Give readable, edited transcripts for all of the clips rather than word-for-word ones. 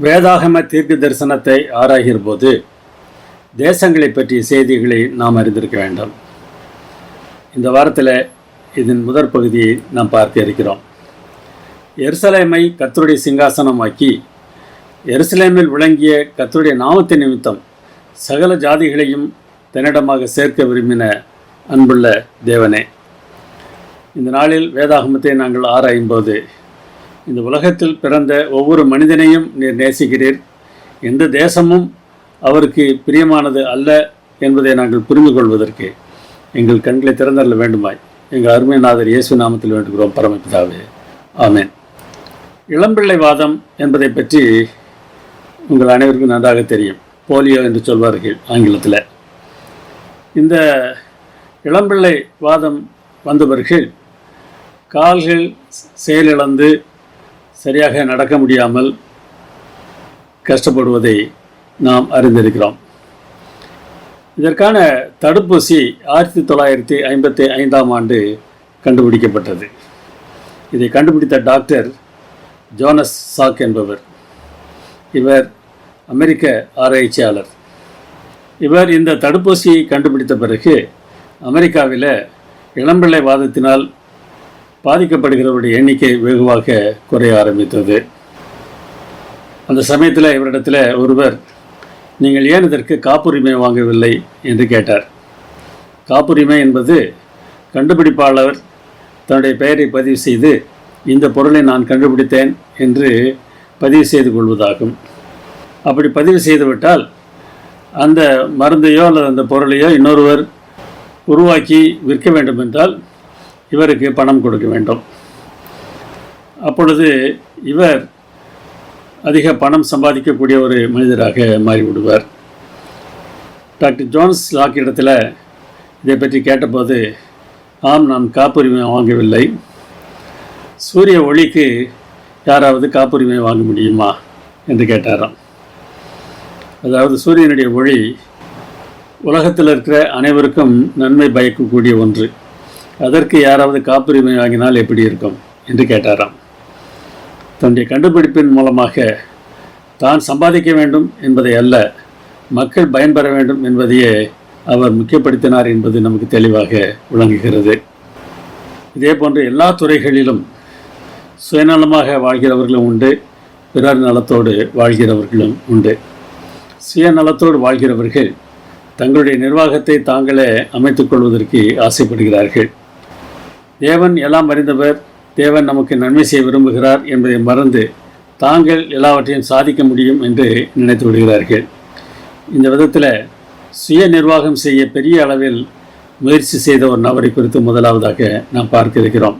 வேதாகம தீர்க்க தரிசனத்தை ஆராய்கிற போது தேசங்களை பற்றிய செய்திகளை நாம் அறிந்திருக்க வேண்டும். இந்த வாரத்தில் இதன் முதற் பகுதியை நாம் பார்க்க இருக்கிறோம். எருசலேமை கர்த்தருடைய சிங்காசனமாக்கி எருசலேமில் விளங்கிய கர்த்தருடைய நாமத்தின் நிமித்தம் சகல ஜாதிகளையும் தன்னிடமாக சேர்க்க விரும்பின அன்புள்ள தேவனே, இந்த நாளில் வேதாகமத்தை நாங்கள் ஆராயும் போது இந்த உலகத்தில் பிறந்த ஒவ்வொரு மனிதனையும் நீர் நேசிக்கிறீர், எந்த தேசமும் அவருக்கு பிரியமானது அல்ல என்பதை நாங்கள் புரிந்து கொள்வதற்கு எங்கள் கண்களை திறந்தரல வேண்டுமாய் எங்கள் அருமைநாதர் இயேசு நாமத்தில் வேண்டுகிறோம் பரமபிதாவே, ஆமென். இளம்பிள்ளை வாதம் என்பதை பற்றி உங்கள் அனைவருக்கும் நன்றாக தெரியும். போலியோ என்று சொல்வார்கள் ஆங்கிலத்தில். இந்த இளம்பிள்ளை வாதம் வந்தவர்கள் கால்கள் செயலிழந்து சரியாக நடக்க முடியாமல் கஷ்டப்படுவதை நாம் அறிந்திருக்கிறோம். இதற்கான தடுப்பூசி 1955ஆம் ஆண்டு கண்டுபிடிக்கப்பட்டது. இதை கண்டுபிடித்த டாக்டர் ஜோனஸ் சாக் என்பவர். இவர் அமெரிக்க ஆராய்ச்சியாளர். இவர் இந்த தடுப்பூசியை கண்டுபிடித்த பிறகு அமெரிக்காவில் இளம்பிள்ளை வாதத்தினால் பாதிக்கப்படுகிறவருடைய எண்ணிக்கை வெகுவாக குறைய ஆரம்பித்தது. அந்த சமயத்தில் இவரிடத்தில் ஒருவர், நீங்கள் ஏன் இதற்கு காப்புரிமை வாங்கவில்லை என்று கேட்டார். காப்புரிமை என்பது கண்டுபிடிப்பாளர் தன்னுடைய பெயரை பதிவு செய்து இந்த பொருளை நான் கண்டுபிடித்தேன் என்று பதிவு செய்து கொள்வதாகும். அப்படி பதிவு செய்துவிட்டால் அந்த மருந்தையோ அல்லது அந்த பொருளையோ இன்னொருவர் உருவாக்கி விற்க வேண்டும் என்றால் இவருக்கு பணம் கொடுக்க வேண்டும். அப்பொழுது இவர் அதிக பணம் சம்பாதிக்கக்கூடிய ஒரு மனிதராக மாறிவிடுவார். டாக்டர் ஜோன்ஸ் லாக் இடத்துல இதை பற்றி கேட்டபோது, ஆம், நான் காப்புரிமை வாங்கவில்லை. சூரிய ஒளிக்கு யாராவது காப்புரிமை வாங்க முடியுமா என்று கேட்டாராம். அதாவது சூரியனுடைய ஒளி உலகத்தில் இருக்கிற அனைவருக்கும் நன்மை பயக்கக்கூடிய ஒன்று. அதற்கு யாராவது காப்புரிமை வாங்கினால் எப்படி இருக்கும் என்று கேட்டாராம். தன்னுடைய கண்டுபிடிப்பின் மூலமாக தான் சம்பாதிக்க வேண்டும் என்பதை அல்ல, மக்கள் பயன்பெற வேண்டும் என்பதையே அவர் முக்கியப்படுத்தினார் என்பது நமக்கு தெளிவாக விளங்குகிறது. இதே போன்று எல்லா துறைகளிலும் சுயநலமாக வாழ்கிறவர்களும் உண்டு, பிறர் நலத்தோடு வாழ்கிறவர்களும் உண்டு. சுயநலத்தோடு வாழ்கிறவர்கள் தங்களுடைய நிர்வாகத்தை தாங்களே அமைத்துக் கொள்வதற்கு ஆசைப்படுகிறார்கள். தேவன் எல்லாம் அறிந்தவர், தேவன் நமக்கு நன்மை செய்ய விரும்புகிறார் என்பதை மறந்து தாங்கள் எல்லாவற்றையும் சாதிக்க முடியும் என்று நினைத்து விடுகிறார்கள். இந்த விதத்தில் சுய நிர்வாகம் செய்ய பெரிய அளவில் முயற்சி செய்த ஒரு நபரை குறித்து முதலாவதாக நாம் பார்க்க இருக்கிறோம்.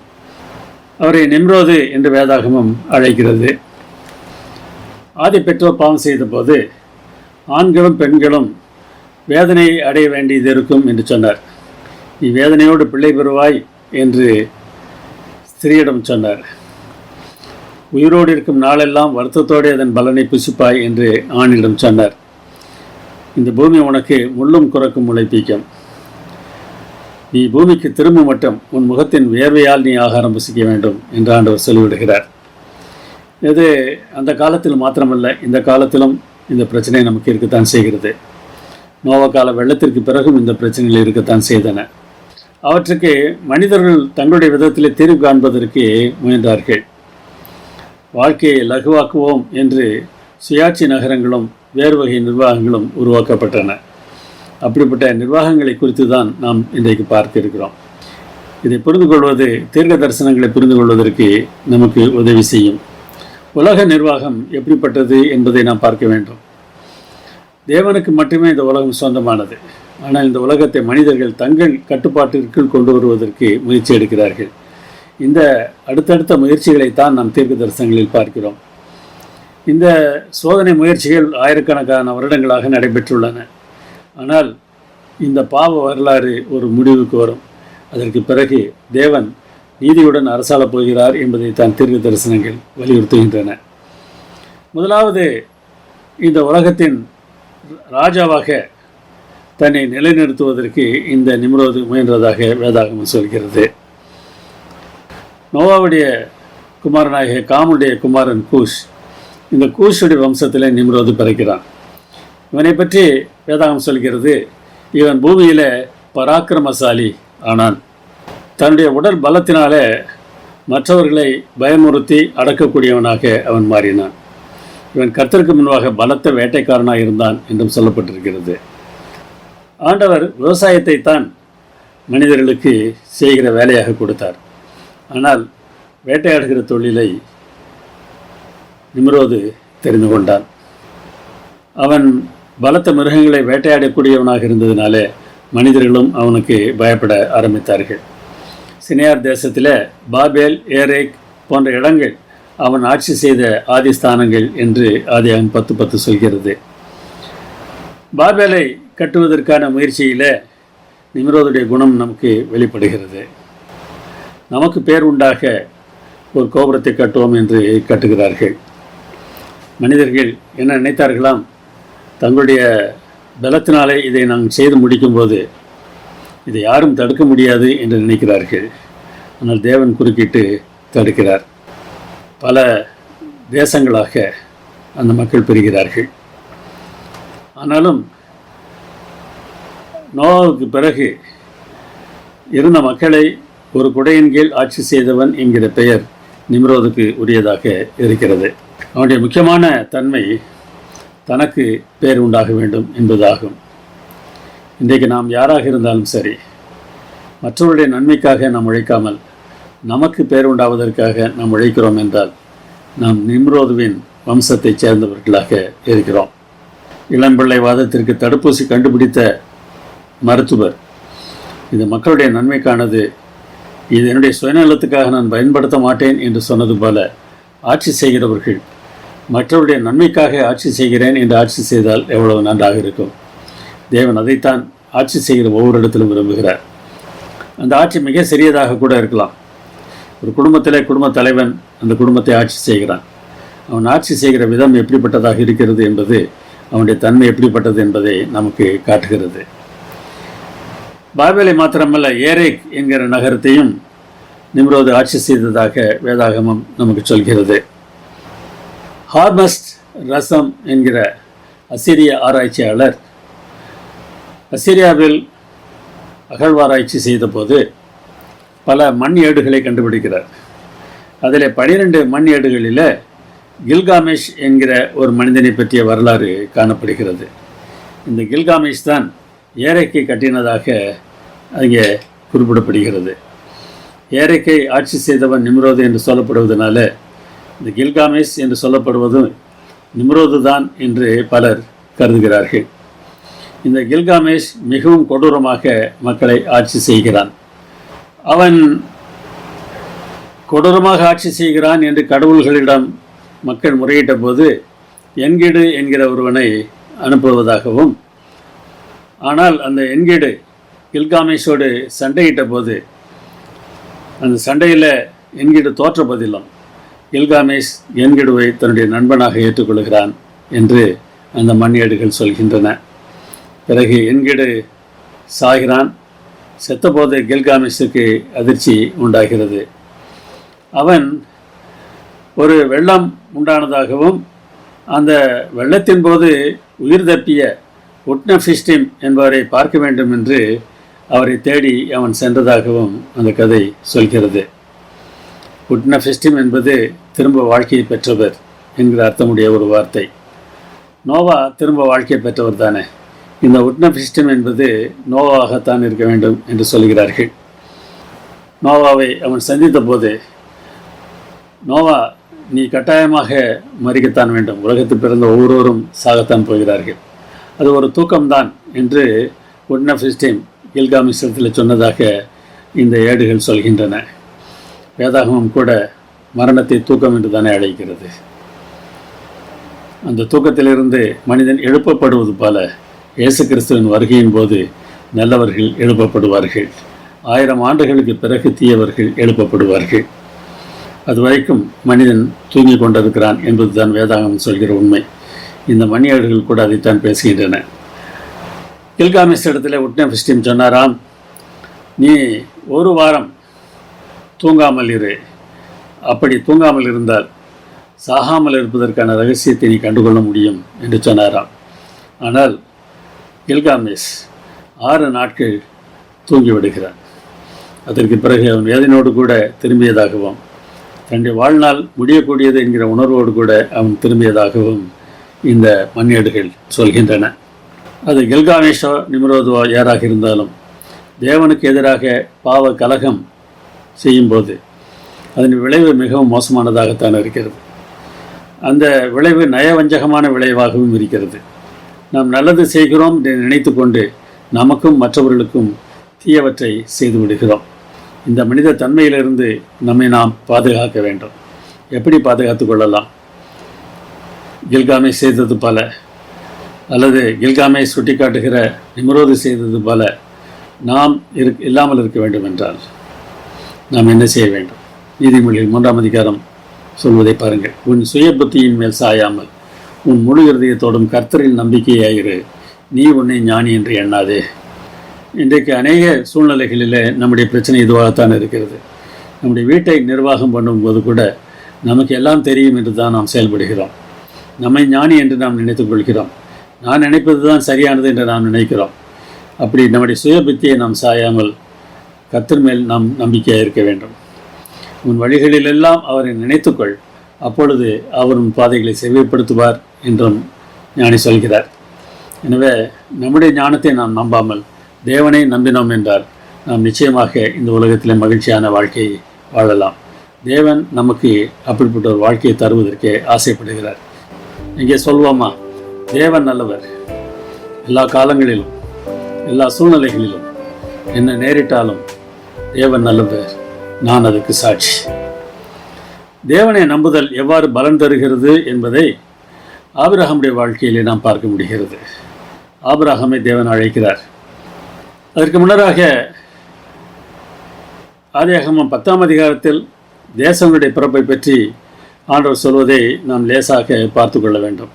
அவரை நிம்ரோது என்று வேதாகமம் அழைக்கிறது. ஆதி பெற்றோர் பாவம் செய்த போது ஆண்களும் பெண்களும் வேதனை அடைய வேண்டியது இருக்கும் என்று சொன்னார். நீ வேதனையோடு பிள்ளை பெறுவாய் என்று ஸ்திரீயிடம் சொன்னார். உயிரோடு இருக்கும் நாளெல்லாம் வருத்தத்தோடு அதன் பலனை புசிப்பாய் என்று ஆணிடம் சொன்னார். இந்த பூமி உனக்கு முள்ளும் குறக்கும் முளைப்பிக்கும். நீ பூமிக்கு திரும்ப மட்டும் உன் முகத்தின் வேர்வையால் நீ ஆகாரம் புசிக்க வேண்டும் என்று ஆண்டவர் சொல்லிவிடுகிறார். இது அந்த காலத்தில் மாத்திரமல்ல, இந்த காலத்திலும் இந்த பிரச்சனை நமக்கு இருக்கத்தான் செய்கிறது. நோவா கால வெள்ளத்திற்கு பிறகும் இந்த பிரச்சனைகள் இருக்கத்தான் செய்தன. அவற்றுக்கு மனிதர்கள் தங்களுடைய விதத்தில் தீர்வு காண்பதற்கு முயன்றார்கள். வாழ்க்கையை லகுவாக்குவோம் என்று சுயாட்சி நகரங்களும் வேறு வகை நிர்வாகங்களும் உருவாக்கப்பட்டன. அப்படிப்பட்ட நிர்வாகங்களை குறித்து தான் நாம் இன்றைக்கு பார்க்க இருக்கிறோம். இதை புரிந்து கொள்வது தீர்க்க தரிசனங்களை புரிந்து கொள்வதற்கு நமக்கு உதவி செய்யும். உலக நிர்வாகம் எப்படிப்பட்டது என்பதை நாம் பார்க்க வேண்டும். தேவனுக்கு மட்டுமே இந்த உலகம் சொந்தமானது. ஆனால் இந்த உலகத்தை மனிதர்கள் தங்கள் கட்டுப்பாட்டிற்குள் கொண்டு வருவதற்கு முயற்சி எடுக்கிறார்கள். இந்த அடுத்தடுத்த முயற்சிகளைத்தான் நாம் தீர்க்க தரிசனங்களில் பார்க்கிறோம். இந்த சோதனை முயற்சிகள் ஆயிரக்கணக்கான வருடங்களாக நடைபெற்றுள்ளன. ஆனால் இந்த பாவ வரலாறு ஒரு முடிவுக்கு வரும். அதற்கு பிறகு தேவன் நீதியுடன் அரசாளப் போகிறார் என்பதை தான் தீர்க்க தரிசனங்கள் வலியுறுத்துகின்றன. முதலாவது, இந்த உலகத்தின் ராஜாவாக தன்னை நிலைநிறுத்துவதற்கு இந்த நிம்ரோது முயன்றதாக வேதாகமம் சொல்கிறது. நோவாவுடைய குமாரனாகிய காமுடைய குமாரன் கூஷ் இந்த கூஷுடைய வம்சத்தில் நிம்ரோது பிறக்கிறான். இவனை பற்றி வேதாகம் சொல்கிறது, இவன் பூமியில் பராக்கிரமசாலி ஆனான். தன்னுடைய உடல் பலத்தினாலே மற்றவர்களை பயமுறுத்தி அடக்கக்கூடியவனாக அவன் மாறினான். இவன் கர்த்தருக்கு முன்பாக பலத்த வேட்டைக்காரனாக இருந்தான் என்றும் சொல்லப்பட்டிருக்கிறது. ஆண்டவர் விவசாயத்தை தான் மனிதர்களுக்கு செய்கிற வேலையாக கொடுத்தார். ஆனால் வேட்டையாடுகிற தொழிலை நிம்ரோது தெரிந்து கொண்டான். அவன் பலத்த மிருகங்களை வேட்டையாடக்கூடியவனாக இருந்ததினாலே மனிதர்களும் அவனுக்கு பயப்பட ஆரம்பித்தார்கள். சினையார் தேசத்தில் பாபேல், ஏரேக் போன்ற இடங்கள் அவன் ஆட்சி செய்த ஆதிஸ்தானங்கள் என்று ஆதியாகமம் 10:10 சொல்கிறது. பாபேலை கட்டுவதற்கான முயற்சியில் நிம்ரோதுடைய குணம் நமக்கு வெளிப்படுகிறது. நமக்கு பேர் உண்டாக ஒரு கோபுரத்தை கட்டுவோம் என்று கட்டுகிறார்கள். மனிதர்கள் என்ன நினைத்தார்களாம், தங்களுடைய பலத்தினாலே இதை நாங்கள் செய்து முடிக்கும்போது இதை யாரும் தடுக்க முடியாது என்று நினைக்கிறார்கள். ஆனால் தேவன் குறுக்கிட்டு தடுக்கிறார். பல தேசங்களாக அந்த மக்கள் பெறுகிறார்கள். ஆனாலும் நோவாவுக்கு பிறகு இருந்த மக்களை ஒரு குடையின் கீழ் ஆட்சி செய்தவன் என்கிற பெயர் நிம்ரோதுக்கு உரியதாக இருக்கிறது. அவனுடைய முக்கியமான தன்மை தனக்கு பேர் உண்டாக வேண்டும் என்பதாகும். இன்றைக்கு நாம் யாராக இருந்தாலும் சரி, மற்றவருடைய நன்மைக்காக நாம் உழைக்காமல் நமக்கு பேர் உண்டாவதற்காக நாம் உழைக்கிறோம் என்றால் நாம் நிம்ரோதுவின் வம்சத்தைச் சேர்ந்தவர்களாக இருக்கிறோம். இளம்பிள்ளை வாதத்திற்கு தடுப்பூசி கண்டுபிடித்த மருத்துவர் இது மக்களுடைய நன்மைக்கானது, இது என்னுடைய சுயநலத்துக்காக நான் பயன்படுத்த மாட்டேன் என்று சொன்னது போல ஆட்சி செய்கிறவர்கள் மற்றவருடைய நன்மைக்காக ஆட்சி செய்கிறேன் என்று ஆட்சி செய்தால் எவ்வளவு நன்றாக இருக்கும். தேவன் அதைத்தான் ஆட்சி செய்கிற ஒவ்வொரு இடத்திலும் விரும்புகிறார். அந்த ஆட்சி மிக சிறியதாக கூட இருக்கலாம். ஒரு குடும்பத்தில் குடும்ப தலைவன் அந்த குடும்பத்தை ஆட்சி செய்கிறான். அவன் ஆட்சி செய்கிற விதம் எப்படிப்பட்டதாக இருக்கிறது என்பது அவனுடைய தன்மை எப்படிப்பட்டது என்பதை நமக்கு காட்டுகிறது. பாபேலை மாத்திரமல்ல, ஏரேக் என்கிற நகரத்தையும் நிம்ரோது ஆட்சி செய்ததாக வேதாகமம் நமக்கு சொல்கிறது. ஹார்மஸ்ட் ரசம் என்கிற அசிரிய ஆராய்ச்சியாளர் அசிரியாவில் அகழ்வாராய்ச்சி செய்தபோது பல மண் ஏடுகளை கண்டுபிடிக்கிறார். அதில் 12 மண் ஏடுகளில் கில்காமேஷ் என்கிற ஒரு மனிதனை பற்றிய வரலாறு காணப்படுகிறது. இந்த கில்காமேஷ் தான் ஏரேக்கை கட்டினதாக அங்கே குறிப்பிடப்படுகிறது. ஏரேக்கை ஆட்சி செய்தவன் நிம்ரோது என்று சொல்லப்படுவதனால இந்த கில்காமேஷ் என்று சொல்லப்படுவதும் நிம்ரோது தான் என்று பலர் கருதுகிறார்கள். இந்த கில்காமேஷ் மிகவும் கொடூரமாக மக்களை ஆட்சி செய்கிறான். அவன் கொடூரமாக ஆட்சி செய்கிறான் என்று கடவுள்களிடம் மக்கள் முறையிட்ட போது என்கிடு என்கிற ஒருவனை அனுப்புவதாகவும், ஆனால் அந்த என்கிடு கில்காமேஷோடு சண்டையிட்ட போது அந்த சண்டையில் என்கிடு தோற்ற போதிலும் கில்காமேஷ் என்கிடுவை தன்னுடைய நண்பனாக ஏற்றுக்கொள்கிறான் என்று அந்த மண்ணியேடுகள் சொல்கின்றன. பிறகு என்கிடு சாகிறான். செத்தபோது கில்காமேஷுக்கு அதிர்ச்சி உண்டாகிறது. அவன் ஒரு வெள்ளம் உண்டானதாகவும் அந்த வெள்ளத்தின் போது உயிர் தப்பிய உட்னஃபிஸ்டிம் என்பவரை பார்க்க வேண்டும் என்று அவரை தேடி அவன் சென்றதாகவும் அந்த கதை சொல்கிறது. உட்னஃபிஸ்டிம் என்பது திரும்ப வாழ்க்கையை பெற்றவர் என்கிற அர்த்தமுடைய ஒரு வார்த்தை. நோவா திரும்ப வாழ்க்கையை பெற்றவர் தானே. இந்த உட்னஃபிஸ்டிம் என்பது நோவாகத்தான் இருக்க வேண்டும் என்று சொல்கிறார்கள். நோவாவை அவன் சந்தித்த போது, நோவா, நீ கட்டாயமாக மறிக்கத்தான் வேண்டும், உலகத்தில் பிறந்த ஒவ்வொருவரும் சாகத்தான் போகிறார்கள், அது ஒரு தூக்கம்தான் என்று உட்னஃபிஸ்டிம் கில்காமேஷிடத்தில் சொன்னதாக இந்த ஏடுகள் சொல்கின்றன. வேதாகமம் கூட மரணத்தை தூக்கம் என்று தானே அழைக்கிறது. அந்த தூக்கத்திலிருந்து மனிதன் எழுப்பப்படுவது போல இயேசு கிறிஸ்துவின் வருகையின் போது நல்லவர்கள் எழுப்பப்படுவார்கள். 1000 ஆண்டுகளுக்கு பிறகு தீயவர்கள் எழுப்பப்படுவார்கள். அது வரைக்கும் மனிதன் தூங்கி கொண்டிருக்கிறான் என்பதுதான் வேதாகமம் சொல்கிற உண்மை. இந்த மணியேடுகள் கூட அதைத்தான் பேசுகின்றன. கில்காமேஷ் இடத்துல உட்னஃபிஸ்டிம் சொன்னாராம், நீ 1 வாரம் தூங்காமல் இரு. அப்படி தூங்காமல் இருந்தால் சாகாமல் இருப்பதற்கான ரகசியத்தை நீ கண்டுகொள்ள முடியும் என்று சொன்னாராம். ஆனால் கில்காமேஷ் 6 நாட்கள் தூங்கிவிடுகிறான். அதற்கு பிறகு அவன் வேதனையோடு கூட திரும்பியதாகவும் தன்னுடைய வாழ்நாள் முடியக்கூடியது என்கிற உணர்வோடு கூட அவன் திரும்பியதாகவும் இந்த மண்ணேடுகள் சொல்கின்றன. அது கில்காமேஷோ நிம்ரோதுவோ யாராக இருந்தாலும் தேவனுக்கு எதிராக பாவ கலகம் செய்யும்போது அதன் விளைவு மிகவும் மோசமானதாகத்தான் இருக்கிறது. அந்த விளைவு நயவஞ்சகமான விளைவாகவும் இருக்கிறது. நாம் நல்லது செய்கிறோம் என்று நினைத்து கொண்டு நமக்கும் மற்றவர்களுக்கும் தீயவற்றை செய்து விடுகிறோம். இந்த மனித தன்மையிலிருந்து நம்மை நாம் பாதுகாக்க வேண்டும். எப்படி பாதுகாத்து கொள்ளலாம்? கில்காமேஷ் செய்தது போல, அல்லது கில்காமேஷ் சுட்டிக்காட்டுகிற நிம்ரோது செய்தது போல நாம் இல்லாமல் இருக்க வேண்டும் என்றால் நாம் என்ன செய்ய வேண்டும்? நீதிமொழிகள் 3ஆம் அதிகாரம் சொல்வதை பாருங்கள். உன் சுய புத்தியின் மேல் சாயாமல் உன் முழு இருதயத்தோடும் கர்த்தரில் நம்பிக்கையாயிரு, நீ உன்னை ஞானி என்று எண்ணாதே. இன்றைக்கு அநேக சூழ்நிலைகளில் நம்முடைய பிரச்சனை இதுவாகத்தான் இருக்கிறது. நம்முடைய வீட்டை நிர்வாகம் பண்ணும்போது கூட நமக்கு எல்லாம் தெரியும் என்று தான் நாம் செயல்படுகிறோம். நம்மை ஞானி என்று நாம் நினைத்துக் கொள்கிறோம். நான் நினைப்பது தான் சரியானது என்று நாம் நினைக்கிறோம். அப்படி நம்முடைய சுய புத்தியை நாம் சாயாமல் கர்த்தர் மேல் நாம் நம்பிக்கையாக இருக்க வேண்டும். உன் வழிகளிலெல்லாம் அவரை நினைத்துக்கொள், அப்பொழுது அவர் உன் பாதைகளை செவ்வாய்ப்படுத்துவார் என்றும் ஞானி சொல்கிறார். எனவே நம்முடைய ஞானத்தை நாம் நம்பாமல் தேவனை நம்பினோம் என்றால் நாம் நிச்சயமாக இந்த உலகத்தில் மகிழ்ச்சியான வாழ்க்கையை வாழலாம். தேவன் நமக்கு அப்படிப்பட்ட ஒரு வாழ்க்கையை தருவதற்கே ஆசைப்படுகிறார். இங்கே சொல்வோமா, தேவன் நல்லவர். எல்லா காலங்களிலும் எல்லா சூழ்நிலைகளிலும் என்ன நேரிட்டாலும் தேவன் நல்லவர். நான் அதுக்கு சாட்சி. தேவனை நம்புதல் எவ்வாறு பலன் தருகிறது என்பதை ஆபிரகாமுடைய வாழ்க்கையிலே நாம் பார்க்க முடிகிறது. ஆபிரகாமை தேவன் அழைக்கிறார். அதற்கு முன்னராக ஆதியாகமம் 10ஆம் அதிகாரத்தில் தேசங்களுடைய பிறப்பை பற்றி ஆண்டவர் சொல்வதை நாம் லேசாக பார்த்து கொள்ள வேண்டும்.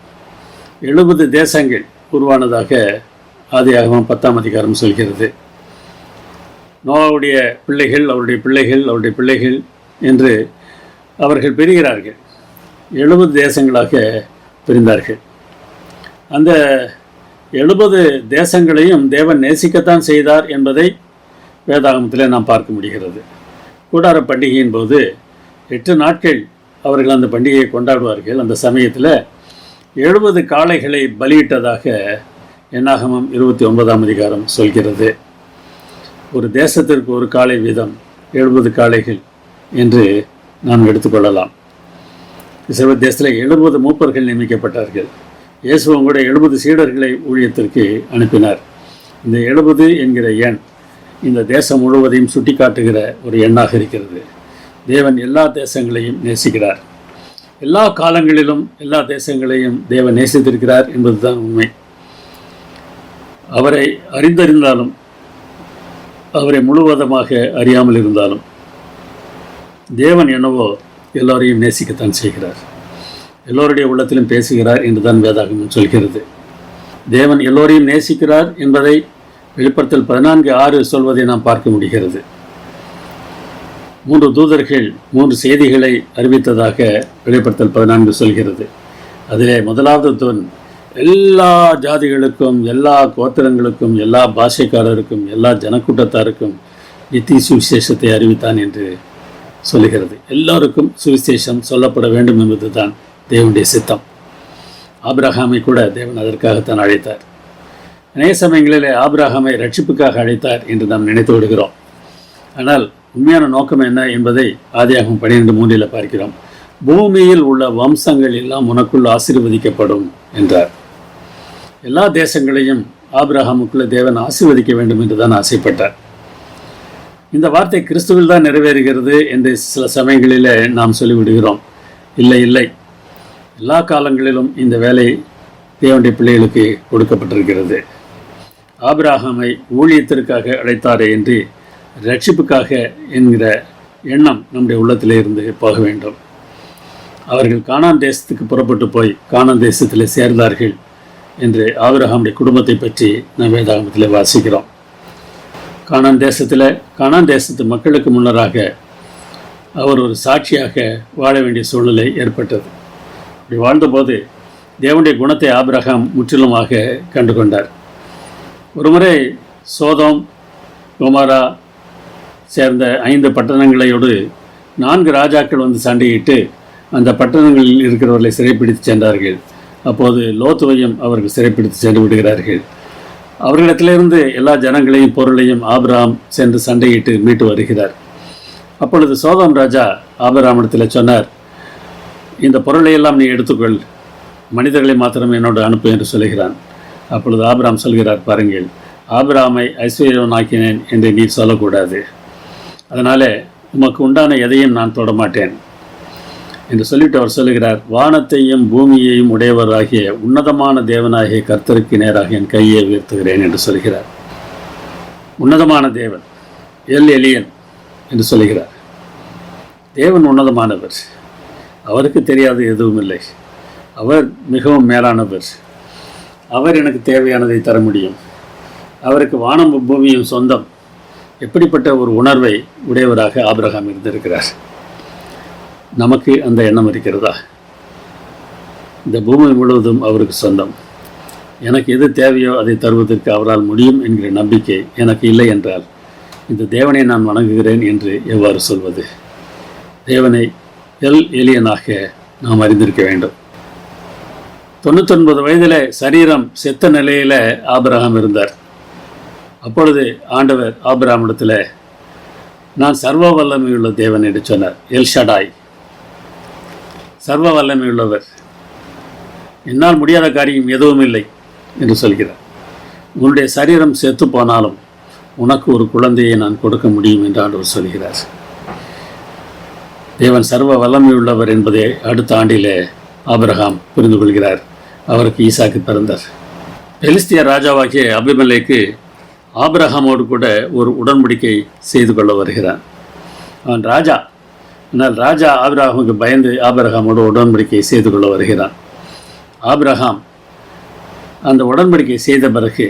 70 தேசங்கள் உருவானதாக ஆதியாகமம் 10ஆம் அதிகாரம் சொல்கிறது. நோவாவுடைய பிள்ளைகள், அவருடைய பிள்ளைகள், அவருடைய பிள்ளைகள் என்று அவர்கள் பிரிகிறார்கள். 70 தேசங்களாக பிரிந்தார்கள். அந்த 70 தேசங்களையும் தேவன் நேசிக்கத்தான் செய்தார் என்பதை வேதாகமத்தில் நாம் பார்க்க முடிகிறது. கூடார பண்டிகையின் போது 8 நாட்கள் அவர்கள் அந்த பண்டிகையை கொண்டாடுவார்கள். அந்த சமயத்தில் 70 காளைகளை பலியிட்டதாக என்னாகமம் 29ஆம் அதிகாரம் சொல்கிறது. ஒரு தேசத்திற்கு ஒரு காளை வீதம் 70 காளைகள் என்று நாம் எடுத்துக்கொள்ளலாம். இஸ்ரவேல் தேசத்தில் 70 மூப்பர்கள் நியமிக்கப்பட்டார்கள். இயேசுவும் கூட 70 சீடர்களை ஊழியத்திற்கு அனுப்பினார். இந்த 70 என்கிற எண் இந்த தேசம் முழுவதையும் சுட்டி காட்டுகிற ஒரு எண்ணாக இருக்கிறது. தேவன் எல்லா தேசங்களையும் நேசிக்கிறார். எல்லா காலங்களிலும் எல்லா தேசங்களையும் தேவன் நேசித்திருக்கிறார் என்பதுதான் உண்மை. அவரை அறிந்திருந்தாலும் அவரை முழுவதுமாக அறியாமல் இருந்தாலும் தேவன் என்னவோ எல்லோரையும் நேசிக்கத்தான் செய்கிறார். எல்லோருடைய உள்ளத்திலும் பேசுகிறார் என்றுதான் வேதாகமம் சொல்கிறது. தேவன் எல்லோரையும் நேசிக்கிறார் என்பதை வெளிப்படுத்தல் 14:6 சொல்வதை நாம் பார்க்க முடிகிறது. 3 தூதர்கள் 3 செய்திகளை அறிவித்ததாக வெளிப்படுத்தல் 14 சொல்கிறது. அதிலே முதலாவது தூதன் எல்லா ஜாதிகளுக்கும், எல்லா கோத்திரங்களுக்கும், எல்லா பாஷைக்காரருக்கும், எல்லா ஜனக்கூட்டத்தாருக்கும் நித்திய சுவிசேஷத்தை அறிவித்தான் என்று சொல்லுகிறது. எல்லோருக்கும் சுவிசேஷம் சொல்லப்பட வேண்டும் என்பதுதான் தேவனுடைய சித்தம். ஆபிரகாமை கூட தேவன் அதற்காகத்தான் அழைத்தார். அநேக சமயங்களிலே ஆபிரகாமை ரட்சிப்புக்காக அழைத்தார் என்று நாம் நினைத்து விடுகிறோம். ஆனால் உண்மையான நோக்கம் என்ன என்பதை ஆதியாகமம் 12:3 பார்க்கிறோம். பூமியில் உள்ள வம்சங்கள் எல்லாம் உனக்குள் ஆசீர்வதிக்கப்படும் என்றார். எல்லா தேசங்களையும் ஆபிரகாமுக்குள்ள தேவன் ஆசீர்வதிக்க வேண்டும் என்று தான் ஆசைப்பட்டார். இந்த வார்த்தை கிறிஸ்துவில் தான் நிறைவேறுகிறது என்று சில சமயங்களில் நாம் சொல்லிவிடுகிறோம். இல்லை இல்லை, எல்லா காலங்களிலும் இந்த வேலை தேவனுடைய பிள்ளைகளுக்கு கொடுக்கப்பட்டிருக்கிறது. ஆபிரகாமை ஊழியத்திற்காக அழைத்தாரே என்று ரட்சிப்புக்காக என்கிற எண்ணம் நம்முடைய உள்ளத்திலே இருந்து போக வேண்டும். அவர்கள் கானான் தேசத்துக்கு புறப்பட்டு போய் கானான் தேசத்தில் சேர்ந்தார்கள் என்று ஆபிரகாமுடைய குடும்பத்தை பற்றி நாம் வேதாகமத்தில் வாசிக்கிறோம். கானான் தேசத்து மக்களுக்கு முன்னராக அவர் ஒரு சாட்சியாக வாழ வேண்டிய சூழ்நிலை ஏற்பட்டது. அப்படி வாழ்ந்தபோது தேவனுடைய குணத்தை ஆபிரகாம் முற்றிலுமாக கண்டு கொண்டார். ஒருமுறை சோதோம் கொமோரா சேர்ந்த 5 பட்டணங்களையோடு 4 ராஜாக்கள் வந்து சண்டையிட்டு அந்த பட்டணங்களில் இருக்கிறவர்களை சிறைப்பிடித்து சென்றார்கள். அப்போது லோத்துவையும் அவர்கள் சிறைப்பிடித்து சென்று விடுகிறார்கள். அவர்களிடத்திலிருந்து எல்லா ஜனங்களையும் பொருளையும் ஆபிரகாம் சென்று சண்டையிட்டு மீட்டு வருகிறார். அப்பொழுது சோதோம் ராஜா ஆபிரகாமிடத்தில் சொன்னார், இந்த பொருளையெல்லாம் நீ எடுத்துக்கொள், மனிதர்களை மாத்திரம் என்னோடு அனுப்பு என்று சொல்கிறான். அப்பொழுது ஆபிரகாம் சொல்கிறார், பாருங்கள், ஆபிரகாமை ஐஸ்வர்யவனாக்கினேன் என்று நீ சொல்லக்கூடாது, அதனால் உமக்கு உண்டான எதையும் நான் தொடமாட்டேன் என்று சொல்லிவிட்டு அவர் சொல்லுகிறார், வானத்தையும் பூமியையும் உடையவராகிய உன்னதமான தேவனாகிய கர்த்தருக்கு நேராக என் கையை உயர்த்துகிறேன் என்று சொல்கிறார். உன்னதமான தேவன் எல் எலியன் என்று சொல்கிறார். தேவன் உன்னதமானவர், அவருக்கு தெரியாது எதுவும் இல்லை, அவர் மிகவும் மேலானவர், அவர் எனக்கு தேவையானதை தர முடியும், அவருக்கு வானம் பூமியும் சொந்தம். எப்படிப்பட்ட ஒரு உணர்வை உடையவராக ஆபிரகாம் இருந்திருக்கிறார். நமக்கு அந்த எண்ணம் இருக்கிறதா? இந்த பூமி முழுவதும் அவருக்கு சொந்தம், எனக்கு எது தேவையோ அதை தருவதற்கு அவரால் முடியும் என்கிற நம்பிக்கை எனக்கு இல்லை என்றால் இந்த தேவனை நான் வணங்குகிறேன் என்று எவ்வாறு சொல்வது? தேவனை எல் எலியனாக நாம் அறிந்திருக்க வேண்டும். 99 வயதில் சரீரம் செத்த நிலையில் ஆபிரகாம் இருந்தார். அப்பொழுது ஆண்டவர் ஆபிரகாமிடத்தில், நான் சர்வ வல்லமையுள்ள தேவன் என்று சொன்னார். எல் ஷடாய், சர்வ வல்லமையுள்ளவர், என்னால் முடியாத காரியம் எதுவும் இல்லை என்று சொல்கிறார். உன்னுடைய சரீரம் செத்து போனாலும் உனக்கு ஒரு குழந்தையை நான் கொடுக்க முடியும் என்று ஆண்டவர் சொல்கிறார். தேவன் சர்வ வல்லமையுள்ளவர் என்பதை அடுத்த ஆண்டிலே ஆபிரகாம் புரிந்து கொள்கிறார். அவருக்கு ஈசாக்கு பிறந்தார். பெலிஸ்திய ராஜாவாகிய அபிமெலேக்கு ஆபிரகாமோடு கூட ஒரு உடன்படிக்கை செய்து கொள்ள வருகிறான். அவன் ராஜா, ஆனால் ராஜா ஆபிரகாமுக்கு பயந்து ஆபிரகாமோடு உடன்படிக்கை செய்து கொள்ள வருகிறான். ஆபிரகாம் அந்த உடன்படிக்கை செய்த பிறகு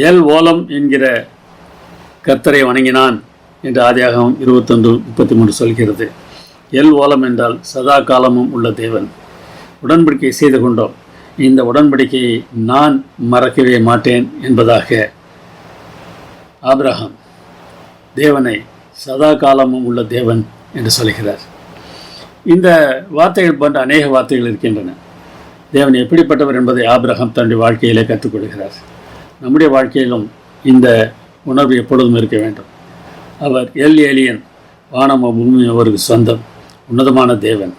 எல் ஓலம் என்கிற கர்த்தரை வணங்கினான் என்று ஆதியாகமம் 21:33 சொல்கிறது. எல் ஓலம் என்றால் சதா காலமும் உள்ள தேவன். உடன்படிக்கை செய்து கொண்டோம், இந்த உடன்படிக்கையை நான் மறக்கவே மாட்டேன் என்பதாக ஆபிரகாம் தேவனை சதா காலமும் உள்ள தேவன் என்று சொல்கிறார். இந்த வார்த்தைகள் போன்ற அநேக வார்த்தைகள் இருக்கின்றன. தேவன் எப்படிப்பட்டவர் என்பதை ஆபிரகாம் தன்னுடைய வாழ்க்கையிலே கற்றுக்கொள்கிறார். நம்முடைய வாழ்க்கையிலும் இந்த உணர்வு எப்பொழுதும் இருக்க வேண்டும். அவர் எல் ஏலியன், வானம் பூமி அவருக்கு சொந்தம், உன்னதமான தேவன்,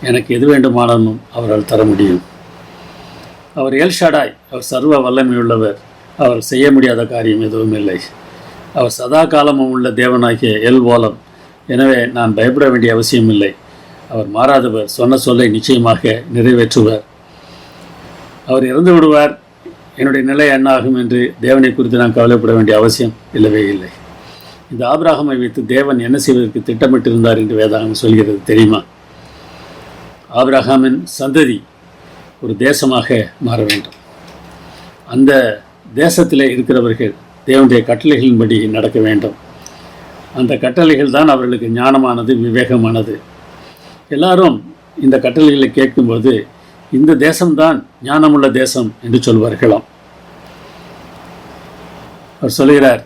எனக்கு எது வேண்டுமானாலும் அவரால் தர முடியும். அவர் எல் ஷடாய், அவர் சர்வ வல்லமையுள்ளவர், அவர் செய்ய முடியாத காரியம் எதுவும் இல்லை. அவர் சதா காலமும் உள்ள தேவனாகிய எல் ஓலம், எனவே நான் பயப்பட வேண்டிய அவசியம் இல்லை. அவர் மாறாதவர், சொன்ன சொல்லை நிச்சயமாக நிறைவேற்றுவார். அவர் இறந்து விடுவார், என்னுடைய நிலை என்னாகும் என்று தேவனை குறித்து நான் கவலைப்பட வேண்டிய அவசியம் இல்லவே இல்லை. இந்த ஆபிரகாமை வைத்து தேவன் என்ன செய்வதற்கு திட்டமிட்டிருந்தார் என்று வேதாகம் சொல்கிறது தெரியுமா? ஆபிரகாமின் சந்ததி ஒரு தேசமாக மாற வேண்டும். அந்த தேசத்தில் இருக்கிறவர்கள் தேவனுடைய கட்டளைகளின்படி நடக்க வேண்டும். அந்த கட்டளைகள் தான் அவர்களுக்கு ஞானமானது, விவேகமானது. எல்லாரும் இந்த கட்டளைகளை கேட்கும்போது இந்த தேசம்தான் ஞானமுள்ள தேசம் என்று சொல்வார்களாம். அவர் சொல்கிறார்,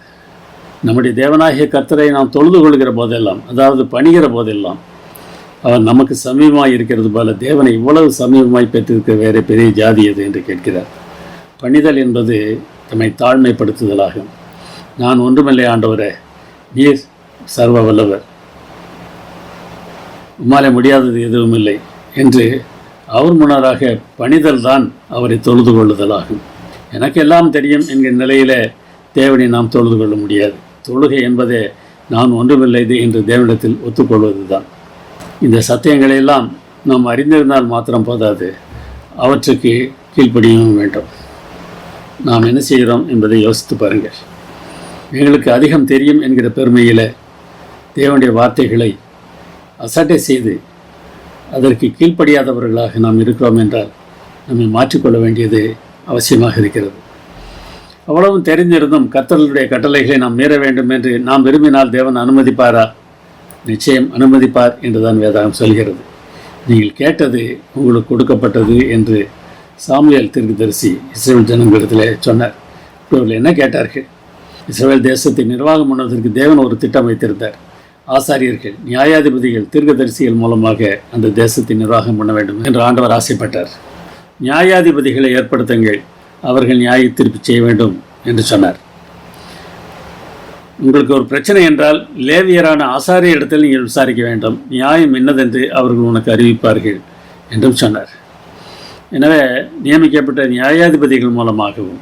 நம்முடைய தேவனாகிய கர்த்தரை நாம் தொழுது கொள்கிற போதெல்லாம், அதாவது பணிகிற போதெல்லாம், அவர் நமக்கு சமீபமாய் இருக்கிறது போல தேவனை இவ்வளவு சமீபமாய் பெற்றிருக்க வேறு பெரிய ஜாதி எது என்று கேட்கிறார். பணிதல் என்பது தம்மை தாழ்மைப்படுத்துதலாகும். நான் ஒன்றுமில்லை ஆண்டவரே, நீர் சர்வ வல்லவர், உம்மாலே முடியாதது எதுவும் இல்லை என்று அவர் முன்னராக பணிதல் தான் அவரை தொழுது கொள்ளுதலாகும். எனக்கு எல்லாம் தெரியும் என்கிற நிலையில் தேவனை நாம் தொழுது கொள்ள முடியாது. தொழுகை என்பதே நான் ஒன்றுமில்லை என்று தேவனிடத்தில் ஒத்துக்கொள்வது தான். இந்த சத்தியங்களையெல்லாம் நாம் அறிந்திருந்தால் மாத்திரம் போதாது, அவற்றுக்கு கீழ்ப்படியவும் வேண்டும். நாம் என்ன செய்கிறோம் என்பதை யோசித்து பாருங்கள். எங்களுக்கு அதிகம் தெரியும் என்கிற பெருமையில் தேவனுடைய வார்த்தைகளை அசட்டை செய்து அதற்கு கீழ்ப்படியாதவர்களாக நாம் இருக்கிறோம் என்றால் நம்மை மாற்றிக்கொள்ள வேண்டியது அவசியமாக இருக்கிறது. அவ்வளவும் தெரிந்திருந்தும் கர்த்தருடைய கட்டளைகளை நாம் மீற வேண்டும் என்று நாம் விரும்பினால் தேவன் அனுமதிப்பாரா? நிச்சயம் அனுமதிப்பார் என்றுதான் வேதாகம் சொல்கிறது. நீங்கள் கேட்டது உங்களுக்கு கொடுக்கப்பட்டது என்று சாமுவேல் தீர்க்கதரிசி இஸ்ரவேல் ஜனங்களிடத்தில் சொன்னார். இவர்கள் என்ன கேட்டார்கள்? இஸ்ரவேல் தேசத்தை நிர்வாகம் பண்ணுவதற்கு தேவன் ஒரு திட்டம் வைத்திருந்தார். ஆசாரியர்கள், நியாயாதிபதிகள், தீர்க்கதரிசிகள் மூலமாக அந்த தேசத்தை நிர்வாகம் பண்ண வேண்டும் என்று ஆண்டவர் ஆசைப்பட்டார். நியாயாதிபதிகளை ஏற்படுத்துங்கள், அவர்கள் நியாய தீர்ப்பு செய்ய வேண்டும் என்று சொன்னார். உங்களுக்கு ஒரு பிரச்சனை என்றால் லேவியரான ஆசாரிய இடத்தில் நீங்கள் விசாரிக்க வேண்டும், நியாயம் என்னதென்று அவர்கள் உனக்கு அறிவிப்பார்கள் என்றும் சொன்னார். எனவே நியமிக்கப்பட்ட நியாயாதிபதிகள் மூலமாகவும்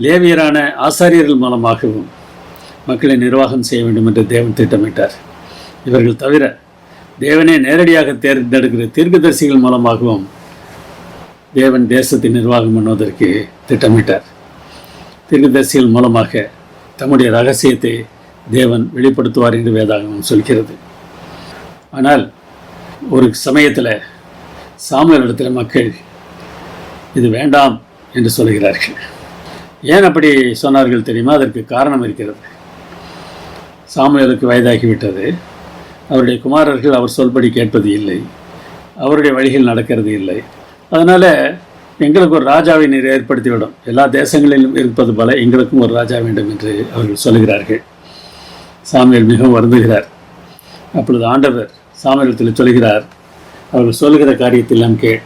லேவியரான ஆசாரியர்கள் மூலமாகவும் மக்களை நிர்வாகம் செய்ய வேண்டும் என்று தேவன் திட்டமிட்டார். இவர்கள் தவிர தேவனே நேரடியாக தேர்ந்தெடுக்கிற தீர்க்கதரிசிகள் மூலமாகவும் தேவன் தேசத்தை நிர்வாகம் பண்ணுவதற்கு திட்டமிட்டார். தீர்க்கதரிசிகள் மூலமாக தம்முடைய ரகசியத்தை தேவன் வெளிப்படுத்துவார் என்று வேதாகமம் சொல்கிறது. ஆனால் ஒரு சமயத்தில் சாமுவேல் இடத்துல மக்கள் இது வேண்டாம் என்று சொல்கிறார்கள். ஏன் அப்படி சொன்னார்கள் தெரியுமா? அதற்கு காரணம் இருக்கிறது. சாமுவேலுக்கு வயதாகிவிட்டது. அவருடைய குமாரர்கள் அவர் சொல்படி கேட்பது இல்லை, அவருடைய வழிகள் நடக்கிறது இல்லை. அதனால் எங்களுக்கு ஒரு ராஜாவை நீர் ஏற்படுத்திவிடும், எல்லா தேசங்களிலும் இருப்பது போல எங்களுக்கும் ஒரு ராஜா வேண்டும் என்று அவர்கள் சொல்கிறார்கள். சாமுவேல் மிகவும் வருந்துகிறார். அப்பொழுது ஆண்டவர் சாமுவேலத்தில் சொல்கிறார், அவர்கள் சொல்கிற காரியத்தெல்லாம் கேள்,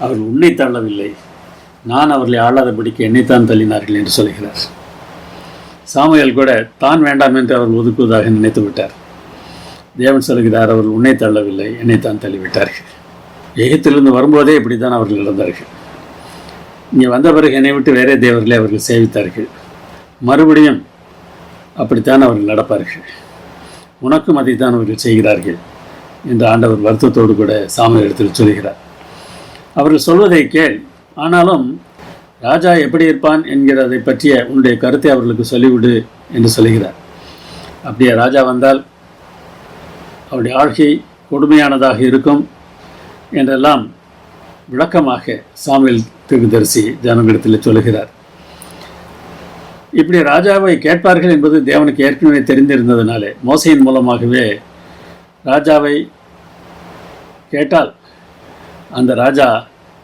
அவர்கள் உன்னை தள்ளவில்லை, நான் அவர்களை ஆளாதபடிக்கு என்னைத்தான் தள்ளினார்கள் என்று சொல்கிறார். சாமுவேல் கூட தான் வேண்டாம் என்று அவர் ஒதுக்குவதாக நினைத்து விட்டார். தேவன் சொல்கிறார், அவர்கள் உன்னை தள்ளவில்லை, என்னைத்தான் தள்ளிவிட்டார்கள். எகிப்திலிருந்து வரும்போதே இப்படி தான் அவர்கள் நடந்தார்கள். இங்கே வந்த பிறகு என்னை விட்டு வேறே தேவர்களை அவர்கள் சேவித்தார்கள். மறுபடியும் அப்படித்தான் அவர்கள் நடப்பார்கள், உனக்கும் அதைத்தான் அவர்கள் செய்கிறார்கள் என்று ஆண்டவர் வருத்தத்தோடு கூட சாமுவேல் இடத்தில் சொல்கிறார். அவர்கள் சொல்வதை கேள், ஆனாலும் ராஜா எப்படி இருப்பான் என்கிறதை பற்றிய உன்னுடைய கருத்தை அவர்களுக்கு சொல்லிவிடு என்று சொல்கிறார். அப்படியே ராஜா வந்தால் அவருடைய ஆட்சி கொடுமையானதாக இருக்கும் என்றெல்லாம் விளக்கமாக சாமுவேல் தீர்க்கதரிசி ஜனங்களிடத்தில் சொல்கிறார். இப்படி ராஜாவை கேட்பார்கள் என்பது தேவனுக்கு ஏற்கனவே தெரிந்திருந்ததினாலே மோசையின் மூலமாகவே ராஜாவை கேட்டால் அந்த ராஜா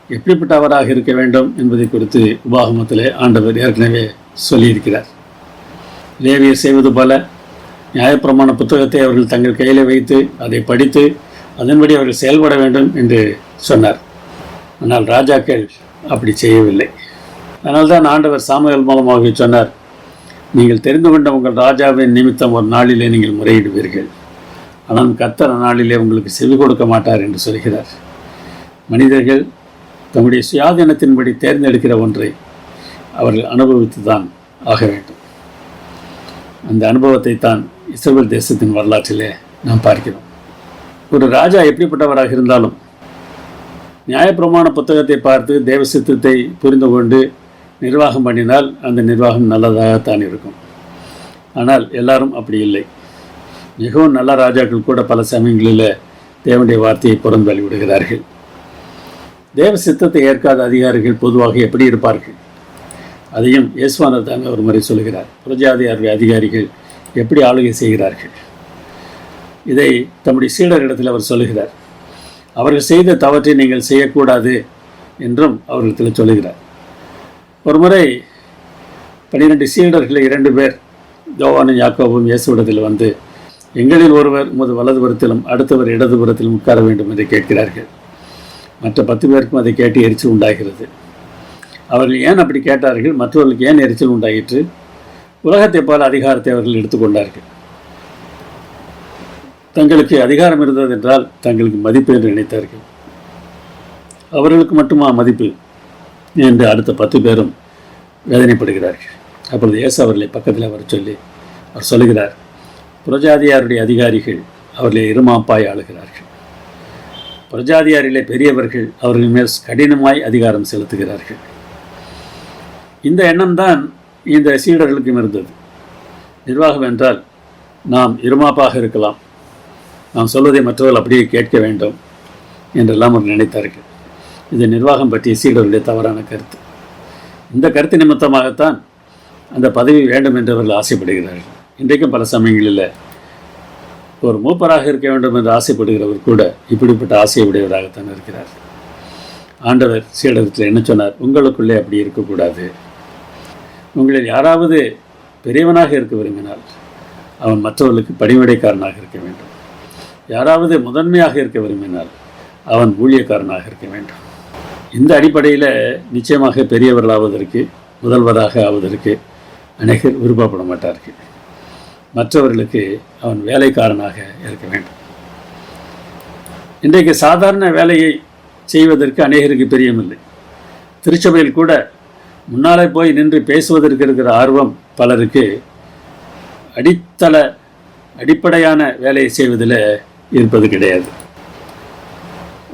எப்படிப்பட்டவராக இருக்க வேண்டும் என்பதை குறித்து உபாகமத்திலே ஆண்டவர் ஏற்கனவே சொல்லியிருக்கிறார். லேவியர் செய்வது போல நியாயப்பிரமாண புத்தகத்தை அவர்கள் தங்கள் கையில் வைத்து அதை படித்து அதன்படி அவர்கள் செயல்பட வேண்டும் என்று சொன்னார். ஆனால் ராஜாக்கள் அப்படி செய்யவில்லை. அதனால்தான் ஆண்டவர் சாமுவேல் மூலமாக சொன்னார், நீங்கள் தெரிந்து கொண்ட உங்கள் ராஜாவின் நிமித்தம் ஒரு நாளிலே நீங்கள் முறையிடுவீர்கள், ஆனால் கர்த்தர் நாளிலே உங்களுக்கு செவி கொடுக்க மாட்டார் என்று சொல்கிறார். மனிதர்கள் தம்முடைய சுயாதீனத்தின்படி தேர்ந்தெடுக்கிற ஒன்றை அவர்கள் அனுபவித்து தான் ஆக வேண்டும். அந்த அனுபவத்தை தான் இஸ்ரவேல் தேசத்தின் வரலாற்றிலே நாம் பார்க்கிறோம். ஒரு ராஜா எப்படிப்பட்டவராக இருந்தாலும் நியாயப்பிரமாண புத்தகத்தை பார்த்து தேவ சித்தத்தை புரிந்து கொண்டு நிர்வாகம் பண்ணினால் அந்த நிர்வாகம் நல்லதாகத்தான் இருக்கும். ஆனால் எல்லாரும் அப்படி இல்லை. மிகவும் நல்ல ராஜாக்கள் கூட பல சமயங்களில் தேவனுடைய வார்த்தையை புறந்தள்ளி விடுகிறார்கள். தேவ சித்தத்தை ஏற்காத அதிகாரிகள் பொதுவாக எப்படி இருப்பார்கள்? அதையும் இயேசுவானவர் தாங்க ஒரு முறை சொல்கிறார். புரஜாதியாருடைய அதிகாரிகள் எப்படி ஆளுகை செய்கிறார்கள்? இதை தம்முடைய சீடரிடத்தில் அவர் சொல்லுகிறார். அவர்கள் செய்த தவற்றை நீங்கள் செய்யக்கூடாது என்றும் அவர்களிடத்தில் சொல்லுகிறார். ஒரு முறை 12 சீடர்களை 2 பேர் யோவானும் யாக்கோபும் இயேசுவிடத்தில் வந்து, எங்களில் ஒருவர் உமது வலதுபுறத்திலும் அடுத்தவர் இடதுபுறத்திலும் உட்கார வேண்டும் என்று கேட்கிறார்கள். மற்ற 10 பேருக்கும் அதை கேட்டு எரிச்சல் உண்டாகிறது. அவர்கள் ஏன் அப்படி கேட்டார்கள்? மற்றவர்களுக்கு ஏன் எரிச்சல் உண்டாயிற்று? உலகத்தை போல அதிகாரத்தை அவர்கள் எடுத்துக்கொண்டார்கள். தங்களுக்கு அதிகாரம் இருந்தது என்றால் தங்களுக்கு மதிப்பு என்று நினைத்தார்கள். அவர்களுக்கு மட்டுமா மதிப்பு என்று அடுத்த 10 பேரும் வேதனைப்படுகிறார்கள். அப்பொழுது இயேசு அவர்களை பக்கத்தில் வர சொல்லி அவர் சொல்லுகிறார், புரஜாதியாருடைய அதிகாரிகள் அவர்களை இருமாப்பாய் ஆளுகிறார்கள், புரஜாதியாரிலே பெரியவர்கள் அவர்கள் மேல் கடினமாய் அதிகாரம் செலுத்துகிறார்கள். இந்த எண்ணம்தான் இந்த சீடர்களுக்கும் இருந்தது. நிர்வாகம் என்றால் நாம் இருமாப்பாக இருக்கலாம், நாம் சொல்வதை மற்றவர்கள் அப்படியே கேட்க வேண்டும் என்றெல்லாம் அவர் நினைத்தார்கள். இது நிர்வாகம் பற்றிய சீடர்களுடைய தவறான கருத்து. இந்த கருத்து ஒரு மூப்பராக இருக்க வேண்டும் என்று ஆசைப்படுகிறவர் கூட இப்படிப்பட்ட ஆசையை உடையவராகத்தான் இருக்கிறார். ஆண்டவர் சீடத்தில் என்ன சொன்னார்? உங்களுக்குள்ளே அப்படி இருக்கக்கூடாது. உங்களில் யாராவது பெரியவனாக இருக்க விரும்பினால் அவன் மற்றவர்களுக்கு பணிவிடைக்காரனாக இருக்க வேண்டும். யாராவது முதன்மையாக இருக்க விரும்பினால் அவன் ஊழியக்காரனாக இருக்க வேண்டும். இந்த அடிப்படையில் நிச்சயமாக பெரியவர்களாவதற்கு, முதல்வராக ஆவதற்கு அநேகர் விருப்பப்பட மாட்டார்கள். மற்றவர்களுக்கு அவன் வேலைக்காரனாக இருக்க வேண்டும். இன்றைக்கு சாதாரண வேலையை செய்வதற்கு அநேகருக்கு பிரியமில்லை. திருச்சபையில் கூட முன்னாலே போய் நின்று பேசுவதற்கு இருக்கிற ஆர்வம் பலருக்கு அடிப்படையான வேலையை செய்வதில் இருப்பது கிடையாது.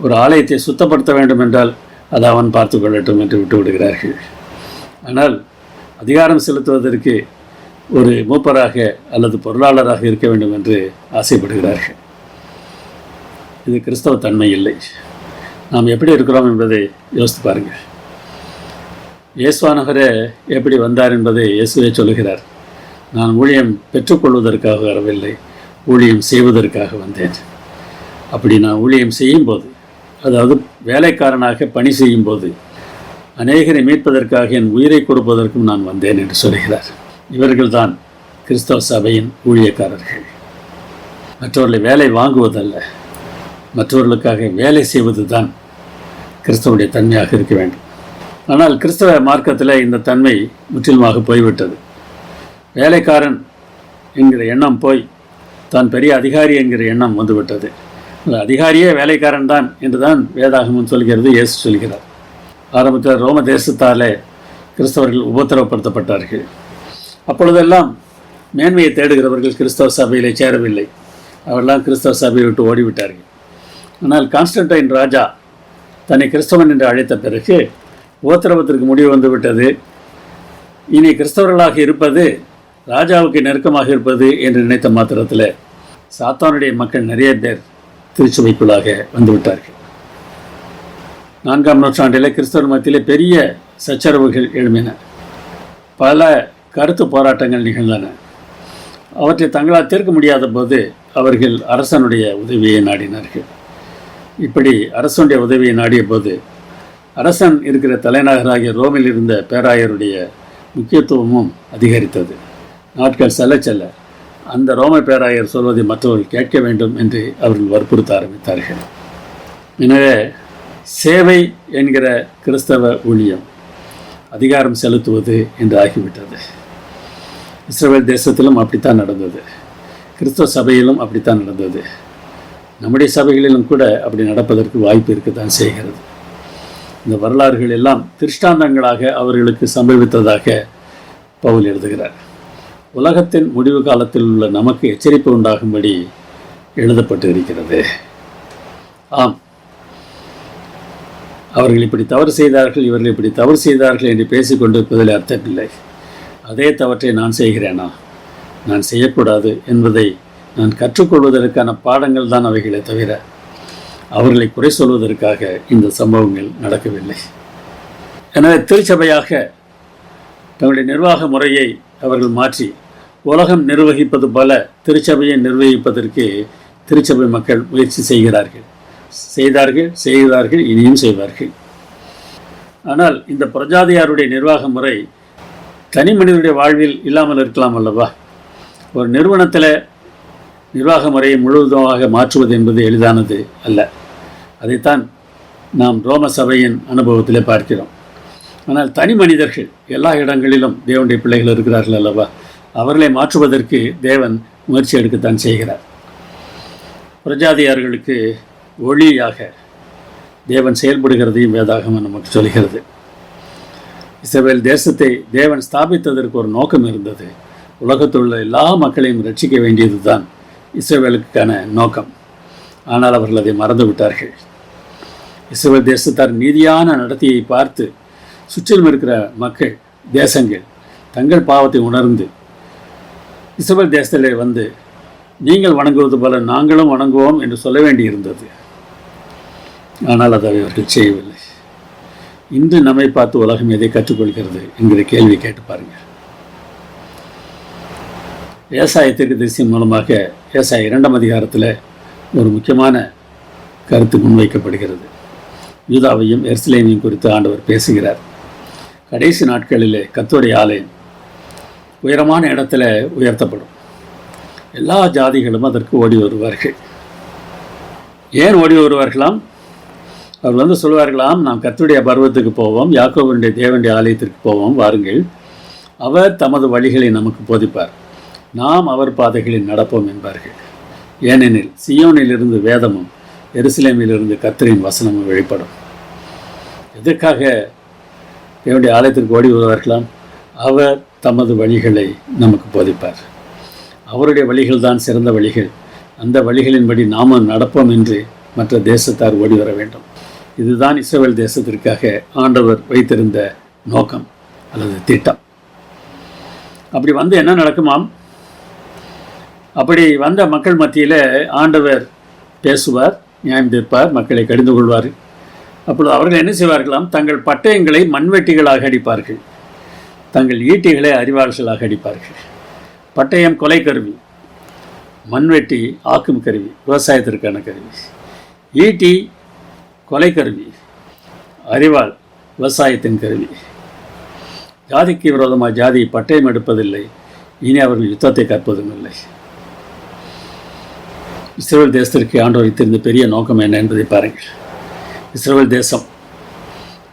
ஒரு ஆலயத்தை சுத்தப்படுத்த வேண்டும் என்றால் அதை அவன் பார்த்து கொள்ளட்டும் என்று விட்டு விடுகிறார்கள். ஆனால் அதிகாரம் செலுத்துவதற்கு ஒரு மூப்பராக அல்லது பொருளாளராக இருக்க வேண்டும் என்று ஆசைப்படுகிறார்கள். இது கிறிஸ்தவ தன்மை இல்லை. நாம் எப்படி இருக்கிறோம் என்பதை யோசித்து பாருங்கள். இயேசுவானவரே எப்படி வந்தார் என்பதை இயேசுவே சொல்லுகிறார். நான் ஊழியம் பெற்றுக்கொள்வதற்காக வரவில்லை, ஊழியம் செய்வதற்காக வந்தேன். அப்படி நான் ஊழியம் செய்யும்போது, அதாவது வேலைக்காரனாக பணி செய்யும்போது, அநேகரை மீட்பதற்காக என் உயிரை கொடுப்பதற்கும் நான் வந்தேன் என்று சொல்கிறார். இவர்கள்தான் கிறிஸ்தவ சபையின் ஊழியக்காரர்கள். மற்றவர்களை வேலை வாங்குவதல்ல, மற்றவர்களுக்காக வேலை செய்வது தான் கிறிஸ்தவனுடைய தன்மையாக இருக்க வேண்டும். ஆனால் கிறிஸ்தவ மார்க்கத்தில் இந்த தன்மை முற்றிலுமாக போய்விட்டது. வேலைக்காரன் என்கிற எண்ணம் போய் தான் பெரிய அதிகாரி என்கிற எண்ணம் வந்துவிட்டது. அதிகாரியே வேலைக்காரன் தான் என்று தான் வேதாகமம் சொல்கிறது, இயேசு சொல்கிறார். ஆரம்பத்தில் ரோம தேசத்தாலே கிறிஸ்தவர்கள் உபத்திரவப்படுத்தப்பட்டார்கள். அப்பொழுதெல்லாம் மேன்மையை தேடுகிறவர்கள் கிறிஸ்தவ சபையிலே சேரவில்லை. அவரெல்லாம் கிறிஸ்தவ சபையை விட்டு ஓடிவிட்டார்கள். ஆனால் கான்ஸ்டன்டைன் ராஜா தன்னை கிறிஸ்தவன் என்று அழைத்த பிறகு உபத்திரவத்திற்கு முடிவு வந்துவிட்டது. இனி கிறிஸ்தவர்களாக இருப்பது ராஜாவுக்கு நெருக்கமாக இருப்பது என்று நினைத்த மாத்திரத்தில் சாத்தானுடைய மக்கள் நிறைய பேர் திருச்சபைக்குள்ளாக வந்துவிட்டார்கள். 4ஆம் நூற்றாண்டில் கிறிஸ்தவர் மத்தியிலே பெரிய சச்சரவுகள் எழும்பின. பல கருத்து போராட்டங்கள் நிகழ்ந்தன. அவற்றை தங்களால் தீர்க்க முடியாத போது அவர்கள் அரசனுடைய உதவியை நாடினார்கள். இப்படி அரசனுடைய உதவியை நாடிய போது அரசன் இருக்கிற தலைநகராகிய ரோமில் இருந்த பேராயருடைய முக்கியத்துவமும் அதிகரித்தது. நாட்கள் செல்ல செல்ல அந்த ரோம பேராயர் சொல்வதை மற்றவர்கள் கேட்க வேண்டும் என்று அவர்கள் வற்புறுத்த ஆரம்பித்தார்கள். எனவே சேவை என்கிற கிறிஸ்தவ ஊழியம் அதிகாரம் செலுத்துவது என்று ஆகிவிட்டது. இஸ்ரவேல் தேசத்திலும் அப்படித்தான் நடந்தது, கிறிஸ்தவ சபையிலும் அப்படித்தான் நடந்தது. நம்முடைய சபைகளிலும் கூட அப்படி நடப்பதற்கு வாய்ப்பு இருக்கத்தான் செய்கிறது. இந்த வரலாறுகள் எல்லாம் திருஷ்டாந்தங்களாக அவர்களுக்கு சம்பவித்ததாக பவுல் எழுதுகிறார். உலகத்தின் முடிவு காலத்தில் உள்ள நமக்கு எச்சரிப்பு உண்டாகும்படி எழுதப்பட்டு இருக்கிறது. ஆம், அவர்கள் இப்படி தவறு செய்தார்கள், இவர்கள் இப்படி தவறு செய்தார்கள் என்று பேசிக்கொண்டிருப்பதில் அர்த்தமில்லை. அதே தவற்றை நான் செய்கிறேனா, நான் செய்யக்கூடாது என்பதை நான் கற்றுக்கொள்வதற்கான பாடங்கள் தான் அவைகளை தவிர அவர்களை குறை சொல்வதற்காக இந்த சம்பவங்கள் நடக்கவில்லை. எனவே திருச்சபையாக தங்களுடைய நிர்வாக முறையை அவர்கள் மாற்றி உலகம் நிர்வகிப்பது போல திருச்சபையை நிர்வகிப்பதற்கு திருச்சபை மக்கள் முயற்சி செய்கிறார்கள், இனியும் செய்வார்கள். ஆனால் இந்த பிரஜாதியாருடைய நிர்வாக முறை தனி மனிதனுடைய வாழ்வில் இல்லாமல் இருக்கலாம் அல்லவா? ஒரு நிறுவனத்தில் நிர்வாக முறையை முழுவதுமாக மாற்றுவது என்பது எளிதானது அல்ல. அதைத்தான் நாம் ரோம சபையின் அனுபவத்திலே பார்க்கிறோம். ஆனால் தனி மனிதர்கள் எல்லா இடங்களிலும் தேவனுடைய பிள்ளைகள் இருக்கிறார்கள் அல்லவா? அவர்களை மாற்றுவதற்கு தேவன் முயற்சி எடுக்கத்தான் செய்கிறார். பிரஜாதியார்களுக்கு ஒளியாக தேவன் செயல்படுகிறதையும் வேதாகமம் நமக்கு சொல்கிறது. இஸ்ரவேல் தேசத்தை தேவன் ஸ்தாபித்ததற்கு ஒரு நோக்கம் இருந்தது. உலகத்தில் உள்ள எல்லா மக்களையும் ரட்சிக்க வேண்டியது தான் இஸ்ரவேலுக்கான நோக்கம். ஆனால் அவர்கள் அதை மறந்து விட்டார்கள். இஸ்ரவேல் தேசத்தார் நீதியான நடத்தையை பார்த்து சுற்றிலும் இருக்கிற மக்கள், தேசங்கள் தங்கள் பாவத்தை உணர்ந்து இஸ்ரவேல் தேசத்திலே வந்து நீங்கள் வணங்குவது போல நாங்களும் வணங்குவோம் என்று சொல்ல வேண்டியிருந்தது. ஆனால் அதை அவர்கள் செய்யவில்லை. இன்று நம்மை பார்த்து உலகம் எதை கற்றுக்கொள்கிறது என்கிற கேள்வி கேட்டு பாருங்கள். ஏசாயா தீர்க்கதரிசி மூலமாக ஏசாயா 2ஆம் அதிகாரத்தில் ஒரு முக்கியமான கருத்து முன்வைக்கப்படுகிறது. யூதாவையும் எருசலேமையும் குறித்து ஆண்டவர் பேசுகிறார். கடைசி நாட்களிலே கர்த்தருடைய ஆலயம் உயரமான இடத்துல உயர்த்தப்படும். எல்லா ஜாதிகளும் அதற்கு ஓடி வருவார்கள். ஏன் ஓடி வருவார்களாம்? அவர் சொல்வார்களாம், நாம் கர்த்தருடைய பர்வத்துக்கு போவோம், யாக்கோபுடைய தேவனுடைய ஆலயத்திற்கு போவோம், வாருங்கள், அவர் தமது வழிகளை நமக்கு போதிப்பார், நாம் அவர் பாதைகளில் நடப்போம் என்பார்கள். ஏனெனில் சியோனிலிருந்து வேதமும் எருசலேமிலிருந்து கர்த்தரின் வசனமும் வெளிப்படும். எதற்காக தேவனுடைய ஆலயத்திற்கு ஓடி வருவார்களாம்? அவர் தமது வழிகளை நமக்கு போதிப்பார். அவருடைய வழிகள் தான் சிறந்த வழிகள். அந்த வழிகளின்படி நாமும் நடப்போம் என்று மற்ற தேசத்தார் ஓடி வர வேண்டும். இதுதான் இஸ்ரவேல் தேசத்திற்காக ஆண்டவர் வைத்திருந்த நோக்கம் அல்லது திட்டம். அப்படி என்ன நடக்குமாம்? அப்படி வந்த மக்கள் மத்தியில் ஆண்டவர் பேசுவார், நியாயம் தீர்ப்பார், மக்களை கடிந்து கொள்வார். அப்பொழுது அவர்கள் என்ன செய்வார்களாம்? தங்கள் பட்டயங்களை மண்வெட்டிகளாக அடிப்பார்கள், தங்கள் ஈட்டிகளை அறிவாள்களாக அடிப்பார்கள். பட்டயம் கொலை கருவி, மண்வெட்டி ஆக்கும் கருவி, விவசாயத்திற்கான கருவி. ஈட்டி கொலை கருவி, அறிவாள் விவசாயத்தின் கருவி. ஜாதிக்கு விரோதமாக ஜாதி பட்டயம் எடுப்பதில்லை, இனி அவர்கள் யுத்தத்தை கற்பதும் இல்லை. இஸ்ரவேல் தேசத்திற்கு ஆண்டவர் வைத்திருந்த பெரிய நோக்கம் என்ன என்பதை பாருங்கள். இஸ்ரவேல் தேசம்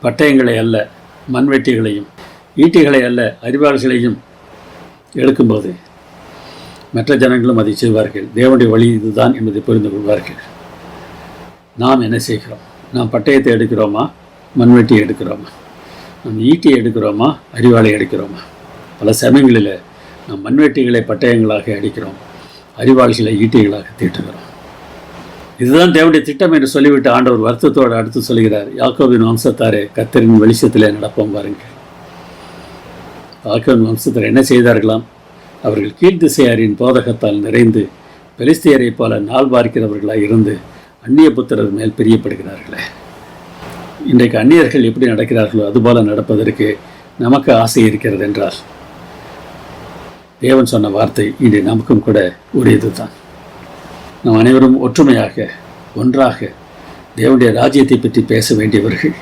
பட்டயங்களை அல்ல, மண்வெட்டிகளையும் ஈட்டிகளை அல்ல, அறிவாள்களையும் எடுக்கும்போது மற்ற ஜனங்களும் அதை செய்வார்கள். தேவனுடைய வழி இதுதான் என்பதை புரிந்து கொள்வார்கள். நாம் என்ன செய்கிறோம்? நாம் பட்டயத்தை எடுக்கிறோமா, மண்வெட்டியை எடுக்கிறோமா? நாம் ஈட்டியை எடுக்கிறோமா, அறிவாளை எடுக்கிறோமா? பல சமயங்களில் நாம் மண்வெட்டிகளை பட்டயங்களாக அடிக்கிறோம், அறிவாளிகளை ஈட்டிகளாக தீட்டுகிறோம். இதுதான் தேவனுடைய திட்டம் என்று சொல்லிவிட்டு ஆண்டவர் வருத்தத்தோடு அடுத்து சொல்கிறார், யாக்கோபின் வம்சத்தாரே, கர்த்தரின் வெளிச்சத்திலே நடப்போம் பாருங்கள். யாக்கோபின் வம்சத்தார் என்ன செய்தார்களாம்? அவர்கள் கீழ்த்திசையாரின் போதகத்தால் நிறைந்து பெலிஸ்தியரை போல நாள் பார்க்கிறவர்களாக இருந்து அந்நிய புத்திரர் மேல் பிரியப்படுகிறார்களே. இன்றைக்கு அந்நியர்கள் எப்படி நடக்கிறார்களோ அதுபோல நடப்பதற்கு நமக்கு ஆசை இருக்கிறது என்றால் தேவன் சொன்ன வார்த்தை இன்று நமக்கும் கூட உரியது தான். நாம் அனைவரும் ஒற்றுமையாக ஒன்றாக தேவனுடைய ராஜ்யத்தை பற்றி பேச வேண்டியவர்கள்.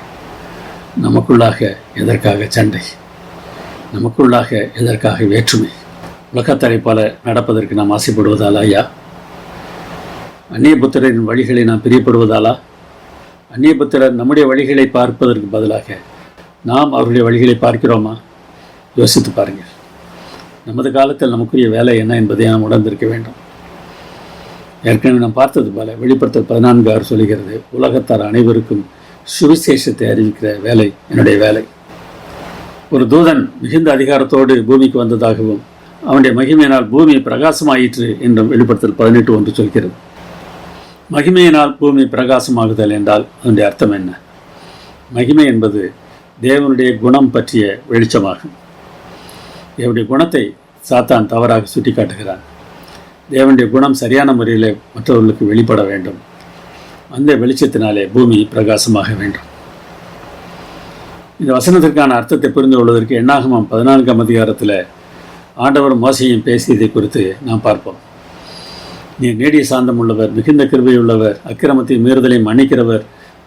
நமக்குள்ளாக எதற்காக சண்டை? நமக்குள்ளாக எதற்காக வேற்றுமை? உலகத்தரை போல நடப்பதற்கு நாம் ஆசைப்படுவதாலா? ஐயா, அந்நிய புத்திரரின் வழிகளை நாம் பிரியப்படுவதாலா? அந்நிய புத்திரர் நம்முடைய வழிகளை பார்ப்பதற்கு பதிலாக நாம் அவருடைய வழிகளை பார்க்கிறோமா? யோசித்து பாருங்கள். நமது காலத்தில் நமக்குரிய வேலை என்ன என்பதை நாம் உணர்ந்திருக்க வேண்டும். ஏற்கனவே நாம் பார்த்தது போல வெளிப்படுத்தல் 14:6 சொல்கிறது, உலகத்தார் அனைவருக்கும் சுவிசேஷத்தை அறிவிக்கிற வேலை என்னுடைய வேலை. ஒரு தூதன் மிகுந்த அதிகாரத்தோடு பூமிக்கு வந்ததாகவும் அவனுடைய மகிமையினால் பூமி பிரகாசமாயிற்று என்றும் வெளிப்படுத்தல் 18:1 சொல்கிறது. மகிமையினால் பூமி பிரகாசமாகுதல் என்றால் அதனுடைய அர்த்தம் என்ன? மகிமை என்பது தேவனுடைய குணம் பற்றிய வெளிச்சமாகும். தேவனுடைய குணத்தை சாத்தான் தவறாக சுட்டி காட்டுகிறான். தேவனுடைய குணம் சரியான முறையில் மற்றவர்களுக்கு வெளிப்பட வேண்டும். அந்த வெளிச்சத்தினாலே பூமி பிரகாசமாக வேண்டும். இந்த வசனத்திற்கான அர்த்தத்தை புரிந்து கொள்வதற்கு என்னாகமம் 14ஆம் அதிகாரத்தில் ஆண்டவர் மோசையும் பேசியதை குறித்து நாம் பார்ப்போம். நீ நீடிய சாந்தம் உள்ளவர், மிகுந்த கிருபையுள்ளவர், அக்கிரமத்தை மீறுதலை மன்னிக்கிறவர்,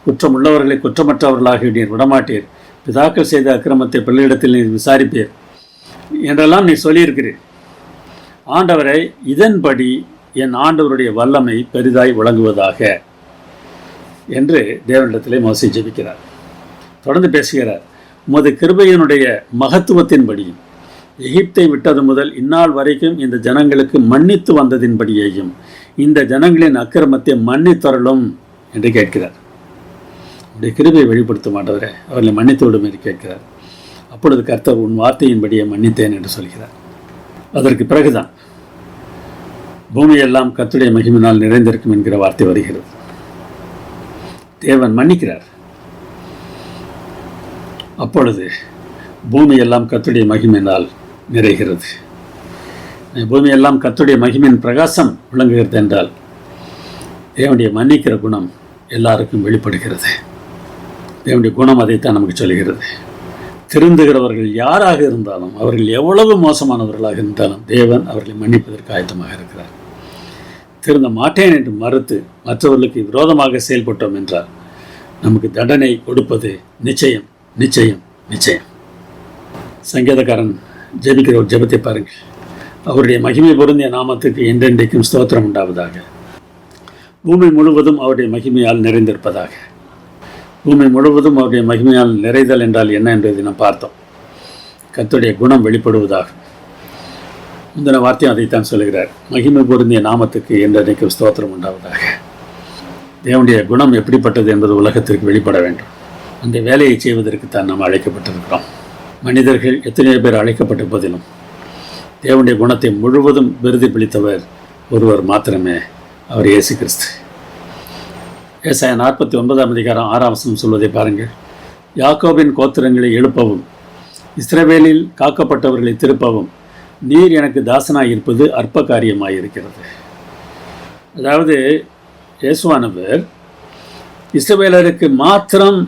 குற்றம் உள்ளவர்களை குற்றமற்றவர்களாக நீர் விடமாட்டீர், பிதாக்கள் செய்த அக்கிரமத்தை பிள்ளையிடத்தில் நீர் விசாரிப்பீர் என்றெல்லாம் நீ சொல்லியிருக்கிறீர். ஆண்டவரை, இதன்படி என் ஆண்டவருடைய வல்லமை பெரிதாய் விளங்குவதாக என்று தேவனிடத்திலே மோசே ஜெபிக்கிறார். தொடர்ந்து பேசுகிறார், உமது கிருபையினுடைய மகத்துவத்தின்படியும் எகிப்தை விட்டது முதல் இந்நாள் வரைக்கும் இந்த ஜனங்களுக்கு மன்னித்து வந்ததின்படியையும் இந்த ஜனங்களின் அக்கிரமத்தை மன்னித்தருளும் என்று கேட்கிறார். அவருடைய கிருபையை வெளிப்படுத்தும் ஆண்டவரை அவர்களை மன்னித்து விடும் என்று கேட்கிறார். அப்பொழுது கர்த்தர், உன் வார்த்தையின்படியே மன்னித்தேன் என்று சொல்கிறார். அதற்கு பிறகுதான் பூமியெல்லாம் கர்த்தருடைய மகிமையினால் நிறைந்திருக்கும் என்கிற வார்த்தை வருகிறது. தேவன் மன்னிக்கிறார். அப்பொழுது பூமியெல்லாம் கர்த்தருடைய மகிமையினால் நிறைகிறது. பூமியெல்லாம் கர்த்தருடைய மகிமையின் பிரகாசம் விளங்குகிறது என்றால் தேவனுடைய மன்னிக்கிற குணம் எல்லாருக்கும் வெளிப்படுகிறது. தேவனுடைய குணம் அதைத்தான் நமக்கு சொல்கிறது. திருந்துகிறவர்கள் யாராக இருந்தாலும், அவர்கள் எவ்வளவு மோசமானவர்களாக இருந்தாலும் தேவன் அவர்களை மன்னிப்பதற்கு ஆயத்தமாக இருக்கிறார். திருந்த மாட்டேன் என்று மறுத்து மற்றவர்களுக்கு விரோதமாக செயல்பட்டோம் என்றால் நமக்கு தண்டனை கொடுப்பது நிச்சயம் நிச்சயம் நிச்சயம். சங்கீதக்காரன் ஜெபிக்கிற ஒரு ஜெபத்தை பாருங்கள். அவருடைய மகிமை பொருந்திய நாமத்துக்கு என்றென்றைக்கும் ஸ்தோத்திரம் உண்டாவதாக. பூமி முழுவதும் அவருடைய மகிமையால் நிறைந்திருப்பதாக. பூமி முழுவதும் அவருடைய மகிமையால் நிறைதல் என்றால் என்ன என்பதை நாம் பார்த்தோம். கர்த்தருடைய குணம் வெளிப்படுவதாக. முந்தின வார்த்தையும் அதைத்தான் சொல்லுகிறார். மகிமை பொருந்திய நாமத்துக்கு என்றென்றைக்கும் ஸ்தோத்திரம் உண்டாவதாக. தேவனுடைய குணம் எப்படிப்பட்டது என்பது உலகத்திற்கு வெளிப்பட வேண்டும். அந்த வேலையை செய்வதற்குத்தான் நாம் அழைக்கப்பட்டிருக்கிறோம். மனிதர்கள் எத்தனையோ பேர் அழைக்கப்பட்ட போதிலும் தேவனுடைய குணத்தை முழுவதும் பிரதிபலித்தவர் ஒருவர் மாத்திரமே, அவர் இயேசு கிறிஸ்து. ஏசாயா 49 அதிகாரம் 6 சொல்வதை பாருங்கள். யாக்கோபின் கோத்திரங்களை எழுப்பவும் இஸ்ரவேலில் காக்கப்பட்டவர்களை திருப்பவும் நீர் எனக்கு தாசனாக இருப்பது அற்ப காரியமாயிருக்கிறது. அதாவது இயேசுவானவர் இஸ்ரவேலருக்கு மாத்திரம்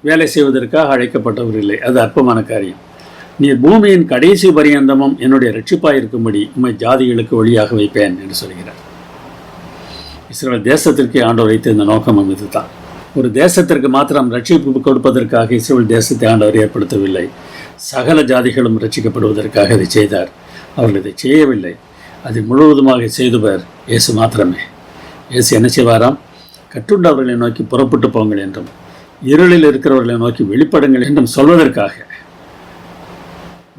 வேலை செய்வதற்காக அழைக்கப்பட்டவர் இல்லை. அது அற்பமான காரியம். நீர் பூமியின் கடைசி பரியந்தமும் என்னுடைய ரட்சிப்பாயிருக்கும்படி உம்மை ஜாதிகளுக்கு ஒளியாக வைப்பேன் என்று சொல்கிறார். இஸ்ரவேல் தேசத்திற்கு ஆண்டவர் வைத்த இந்த நோக்கமும் இதுதான். ஒரு தேசத்திற்கு மாத்திரம் ரட்சிப்பு கொடுப்பதற்காக இஸ்ரவேல் தேசத்தை ஆண்டவர் ஏற்படுத்தவில்லை. சகல ஜாதிகளும் ரட்சிக்கப்படுவதற்காக அதை செய்தார். அவர்கள் இதை செய்யவில்லை. அதை முழுவதுமாக செய்தவர் இயேசு மாத்திரமே. இயேசு என்ன செய்வாராம்? கட்டுண்டவர்களை நோக்கி புறப்பட்டு போங்கள் என்றும் இருளில் இருக்கிறவர்களை நோக்கி வெளிப்படுங்கள் என்றும் சொல்வதற்காக,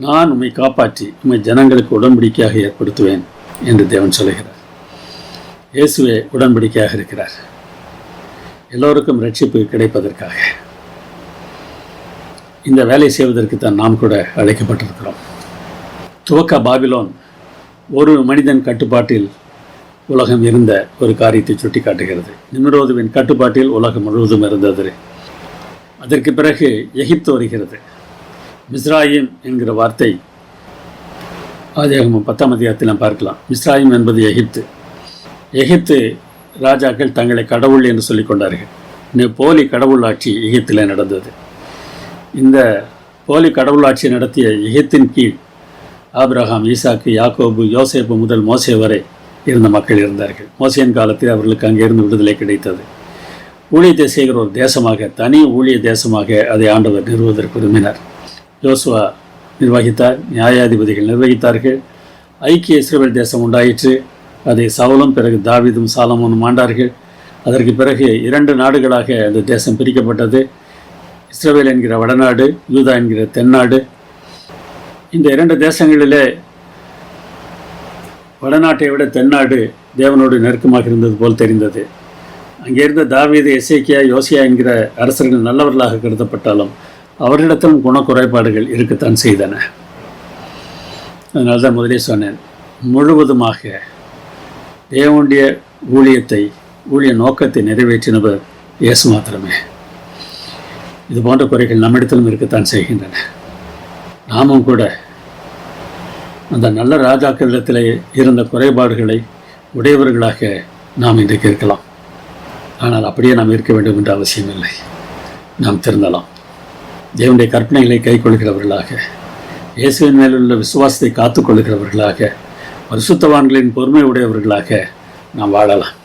நான் உம்மை காப்பாற்றி உம்மை ஜனங்களுக்கு உடன்படிக்கையாக ஏற்படுத்துவேன் என்று தேவன் சொல்லுகிறார். இயேசுவே உடன்படிக்கையாக இருக்கிறார். எல்லோருக்கும் ரட்சிப்பு கிடைப்பதற்காக. இந்த வேலை செய்வதற்கு தான் நாம் கூட அழைக்கப்பட்டிருக்கிறோம். துவக்க பாபிலோன் ஒரு மனிதன் கட்டுப்பாட்டில் உலகம் இருந்த ஒரு காரியத்தை சுட்டி காட்டுகிறது. நிம்ரோதுவின் கட்டுப்பாட்டில் உலகம் முழுவதும் இருந்தது. அதற்கு பிறகு எகிப்து வருகிறது. மிஸ்ராயிம் என்கிற வார்த்தை ஆதியாகமம் 10 அதிகாரத்தில் நாம் பார்க்கலாம். மிஸ்ராயிம் என்பது எகிப்து. எகிப்து ராஜாக்கள் தங்களை கடவுள் என்று சொல்லிக் கொண்டார்கள். போலி கடவுள் ஆட்சி எகிப்தில் நடந்தது. இந்த போலி கடவுளாட்சி நடத்திய எகிப்தின் கீழ் ஆபிரகாம், ஈசாக்கு, யாக்கோபு, யோசேப்பு முதல் மோசே வரை இருந்த மக்கள் இருந்தார்கள். மோசேயின் காலத்தில் அவர்களுக்கு அங்கிருந்து விடுதலை கிடைத்தது. ஊழியத்தை செய்கிற ஒரு தேசமாக, தனி ஊழிய தேசமாக அதை ஆண்டவர் நிறுவுவதற்கு விரும்பினார். யோசுவா நிர்வகித்தார். நியாயாதிபதிகள் நிர்வகித்தார்கள். ஐக்கிய இஸ்ரவேல் தேசம் உண்டாயிற்று. அதை சவுலும் பிறகு தாவீதும் சாலமோனும் ஆண்டார்கள். அதற்கு பிறகு 2 நாடுகளாக அந்த தேசம் பிரிக்கப்பட்டது. இஸ்ரவேல் என்கிற வடநாடு, யூதா என்கிற தென்னாடு. இந்த 2 தேசங்களிலே வடநாட்டை விட தென்னாடு தேவனோடு நெருக்கமாக இருந்தது போல் தெரிந்தது. அங்கே இருந்த தாவீது, எசேக்கியா, யோசியா என்கிற அரசர்கள் நல்லவர்களாக கருதப்பட்டாலும் அவர்களிடத்திலும் குணக்குறைபாடுகள் இருக்கத்தான் செய்தன. அதனால தான் முதலே சொன்னேன், முழுவதுமாக தேவனுடைய ஊழிய நோக்கத்தை நிறைவேற்றினவர் இயேசு மாத்திரமே. இது போன்ற குறைகள் நம்மிடத்திலும் இருக்கத்தான் செய்கின்றன. நாமும் கூட அந்த நல்ல ராஜாக்களிடத்தில் இருந்த குறைபாடுகளை உடையவர்களாக நாம் இன்றைக்கு இருக்கலாம். ஆனால் அப்படியே நாம் இருக்க வேண்டும் என்ற அவசியம் இல்லை. நாம் திருந்தலாம். தேவனுடைய கற்பனைகளை கை கொள்கிறவர்களாக, இயேசுவின் மேலுள்ள விசுவாசத்தை காத்துக்கொள்கிறவர்களாக, பரிசுத்தவான்களின் பொறுமை உடையவர்களாக நாம் வாழலாம்.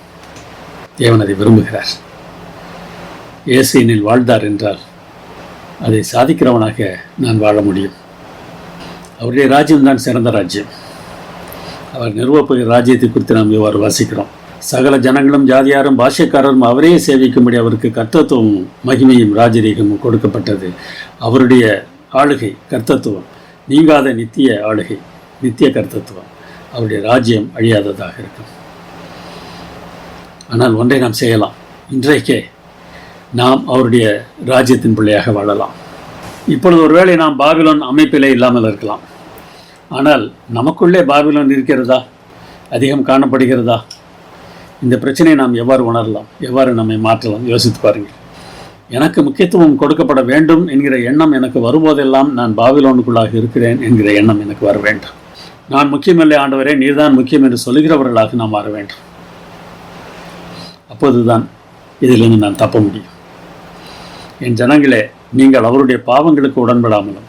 தேவன் அதை விரும்புகிறார். இயேசு என்னில் வாழ்ந்தார் என்றால் அதை சாதிக்கிறவனாக நான் வாழ முடியும். அவருடைய ராஜ்யம்தான் சிறந்த ராஜ்யம். அவர் நிறுவப்போகிற ராஜ்யத்தை குறித்து நாம் இவ்வாறு வாசிக்கிறோம். சகல ஜனங்களும், ஜாதியாரும், பாஷைக்காரரும் அவரையே சேவிக்கும்படி அவருக்கு கர்த்தத்துவமும் மகிமையும் ராஜரீகமும் கொடுக்கப்பட்டது. அவருடைய ஆளுகை கர்த்தத்துவம், நீங்காத நித்திய ஆளுகை, நித்திய கர்த்தத்துவம். அவருடைய ராஜ்யம் அழியாததாக இருக்கும். ஆனால் ஒன்றை நாம் செய்யலாம். இன்றைக்கே நாம் அவருடைய ராஜ்யத்தின் பிள்ளையாக வாழலாம். இப்பொழுது ஒருவேளை நாம் பாபிலோன் அமைப்பிலே இல்லாமல் இருக்கலாம். ஆனால் நமக்குள்ளே பாபிலோன் இருக்கிறதா? அதிகம் காணப்படுகிறதா? இந்த பிரச்சனையை நாம் எவ்வாறு உணரலாம்? எவ்வாறு நம்மை மாற்றலாம்? யோசித்து பாருங்கள். எனக்கு முக்கியத்துவம் கொடுக்கப்பட வேண்டும் என்கிற எண்ணம் எனக்கு வரும்போதெல்லாம் நான் பாபிலோனுக்குள்ளாக இருக்கிறேன் என்கிற எண்ணம் எனக்கு வர வேண்டும். நான் முக்கியமில்லை ஆண்டவரே, நீர்தான் முக்கியம் என்று சொல்லுகிறவர்களாக நாம் மாற வேண்டும். அப்போதுதான் இதிலிருந்து நான் தப்ப முடியும். என் ஜனங்களே, நீங்கள் அவருடைய பாவங்களுக்கு உடன்படாமலும்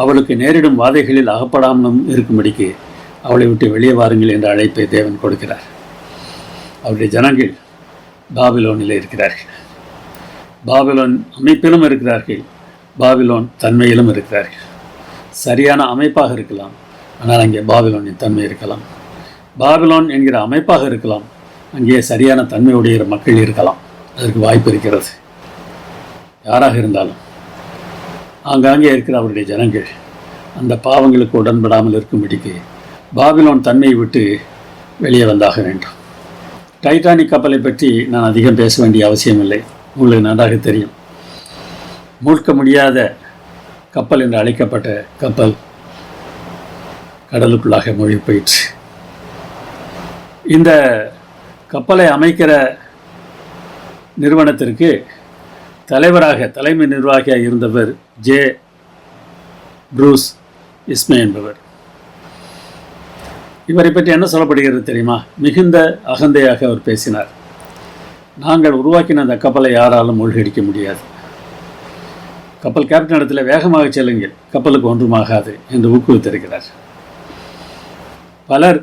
அவளுக்கு நேரிடும் வாதைகளில் அகப்படாமலும் இருக்கும்படிக்கு அவளை விட்டு வெளியே வாருங்கள் என்ற அழைப்பை தேவன் கொடுக்கிறார். அவருடைய ஜனங்கள் பாபிலோனில் இருக்கிறார்கள். பாபிலோன் அமைப்பிலும் இருக்கிறார்கள், பாபிலோன் தன்மையிலும் இருக்கிறார்கள். சரியான அமைப்பாக இருக்கலாம், ஆனால் அங்கே பாபிலோனின் தன்மை இருக்கலாம். பாபிலோன் என்கிற அமைப்பாக இருக்கலாம், அங்கே சரியான தன்மையுடைய மக்கள் இருக்கலாம். அதற்கு வாய்ப்பு இருக்கிறது. யாராக இருந்தாலும் ஆங்காங்கே இருக்கிற அவருடைய ஜனங்கள் அந்த பாவங்களுக்கு உடன்படாமல் இருக்கும்படிக்கு பாபிலோன் தன்மையை விட்டு வெளியே வந்தாக வேண்டும். டைட்டானிக் கப்பலை பற்றி நான் அதிகம் பேச வேண்டிய அவசியமில்லை, உங்களுக்கு நன்றாக தெரியும். மூழ்க முடியாத கப்பல் என்று அழைக்கப்பட்ட கப்பல் கடலுக்குள்ளாக மூழ்கி போயிற்று. இந்த கப்பலை அமைக்கிற நிறுவனத்திற்கு தலைமை நிர்வாகியாக இருந்தவர் ஜே. ப்ரூஸ் இஸ்மே என்பவர். இவரை பற்றி என்ன சொல்லப்படுகிறது தெரியுமா? மிகுந்த அகந்தையாக அவர் பேசினார். நாங்கள் உருவாக்கின அந்த கப்பலை யாராலும் மூழ்கடிக்க முடியாது. கப்பல் கேப்டன் இடத்துல வேகமாக செல்லுங்கள், கப்பலுக்கு ஒன்றுமாகாது என்று ஊக்குவித்திருக்கிறார். பலர்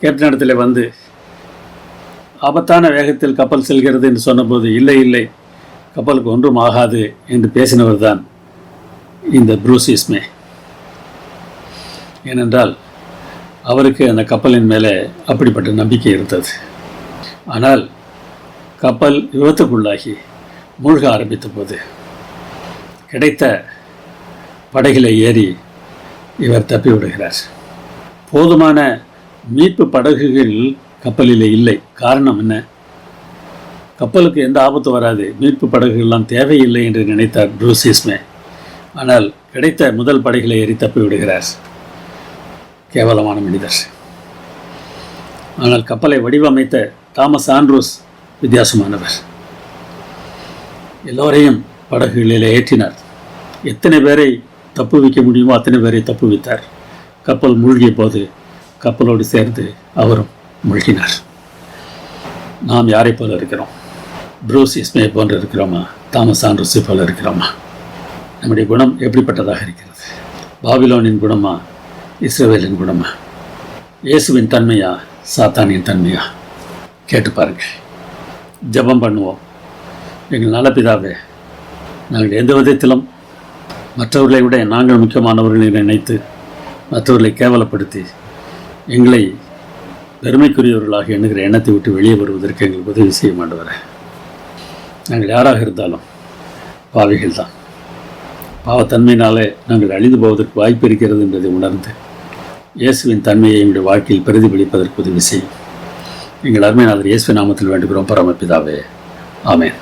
கேப்டன் இடத்துல வந்து ஆபத்தான வேகத்தில் கப்பல் செல்கிறது என்று சொன்னபோது இல்லை இல்லை, கப்பலுக்கு ஒன்றும் ஆகாது என்று பேசினவர் தான் இந்த ப்ரூஸ் இஸ்மே. ஏனென்றால் அவருக்கு அந்த கப்பலின் மேலே அப்படிப்பட்ட நம்பிக்கை இருந்தது. ஆனால் கப்பல் விபத்துக்குள்ளாகி மூழ்க ஆரம்பித்த போது கிடைத்த படகில் ஏறி இவர் தப்பி விடுகிறார். போதுமான மீட்பு படகுகள் கப்பலில் இல்லை. காரணம் என்ன? கப்பலுக்கு எந்த ஆபத்து வராது, மீட்பு படகுகள்லாம் தேவையில்லை என்று நினைத்தார் ப்ரூஸ் இஸ்மே. ஆனால் கிடைத்த முதல் படகில் ஏறி தப்பி விடுகிறார். கேவலமான மனிதர். ஆனால் கப்பலை வடிவமைத்த தாமஸ் ஆண்ட்ரூஸ் வித்தியாசமானவர். எல்லோரையும் படகுகளில் ஏற்றினார். எத்தனை பேரை தப்பு வைக்க முடியுமோ அத்தனை பேரை தப்பு வைத்தார். கப்பல் மூழ்கிய போது கப்பலோடு சேர்ந்து அவரும் மூழ்கினார். நாம் யாரை போல இருக்கிறோம்? ப்ரூஸ் இஸ்மே போன்று இருக்கிறோமா? தாமஸ் ஆண்ட்ரூஸை போல இருக்கிறோமா? நம்முடைய குணம் எப்படிப்பட்டதாக இருக்கிறது? பாபிலோனின் குணமா, இஸ்ரவேலின் குணமா? இயேசுவின் தன்மையா, சாத்தானின் தன்மையா? கேட்டு பாருங்கள். ஜெபம் பண்ணுவோம். எங்கள் நல்ல பிதாவே, நாங்கள் எந்த விதத்திலும் மற்றவர்களை விட நாங்கள் முக்கியமானவர்களை நினைத்து மற்றவர்களை கேவலப்படுத்தி எங்களை பெருமைக்குரியவர்களாக எண்ணுகிற எண்ணத்தை விட்டு வெளியே வருவதற்கு எங்களுக்கு உதவி செய்ய மாட்டவரே. நாங்கள் யாராக இருந்தாலும் பாவிகள் தான். பாவத்தன்மையினாலே நாங்கள் அழிந்து போவதற்கு வாய்ப்பு இருக்கிறது என்பதை உணர்ந்து இயேசுவின் தன்மையை எங்களுடைய வாழ்க்கையில் பிரதிபலிப்பதற்கு உதவி செய்யும். எங்கள் அருமையானவர் இயேசுவின் நாமத்தில் வேண்டுகிறோம் பரமபிதாவே. ஆமென்.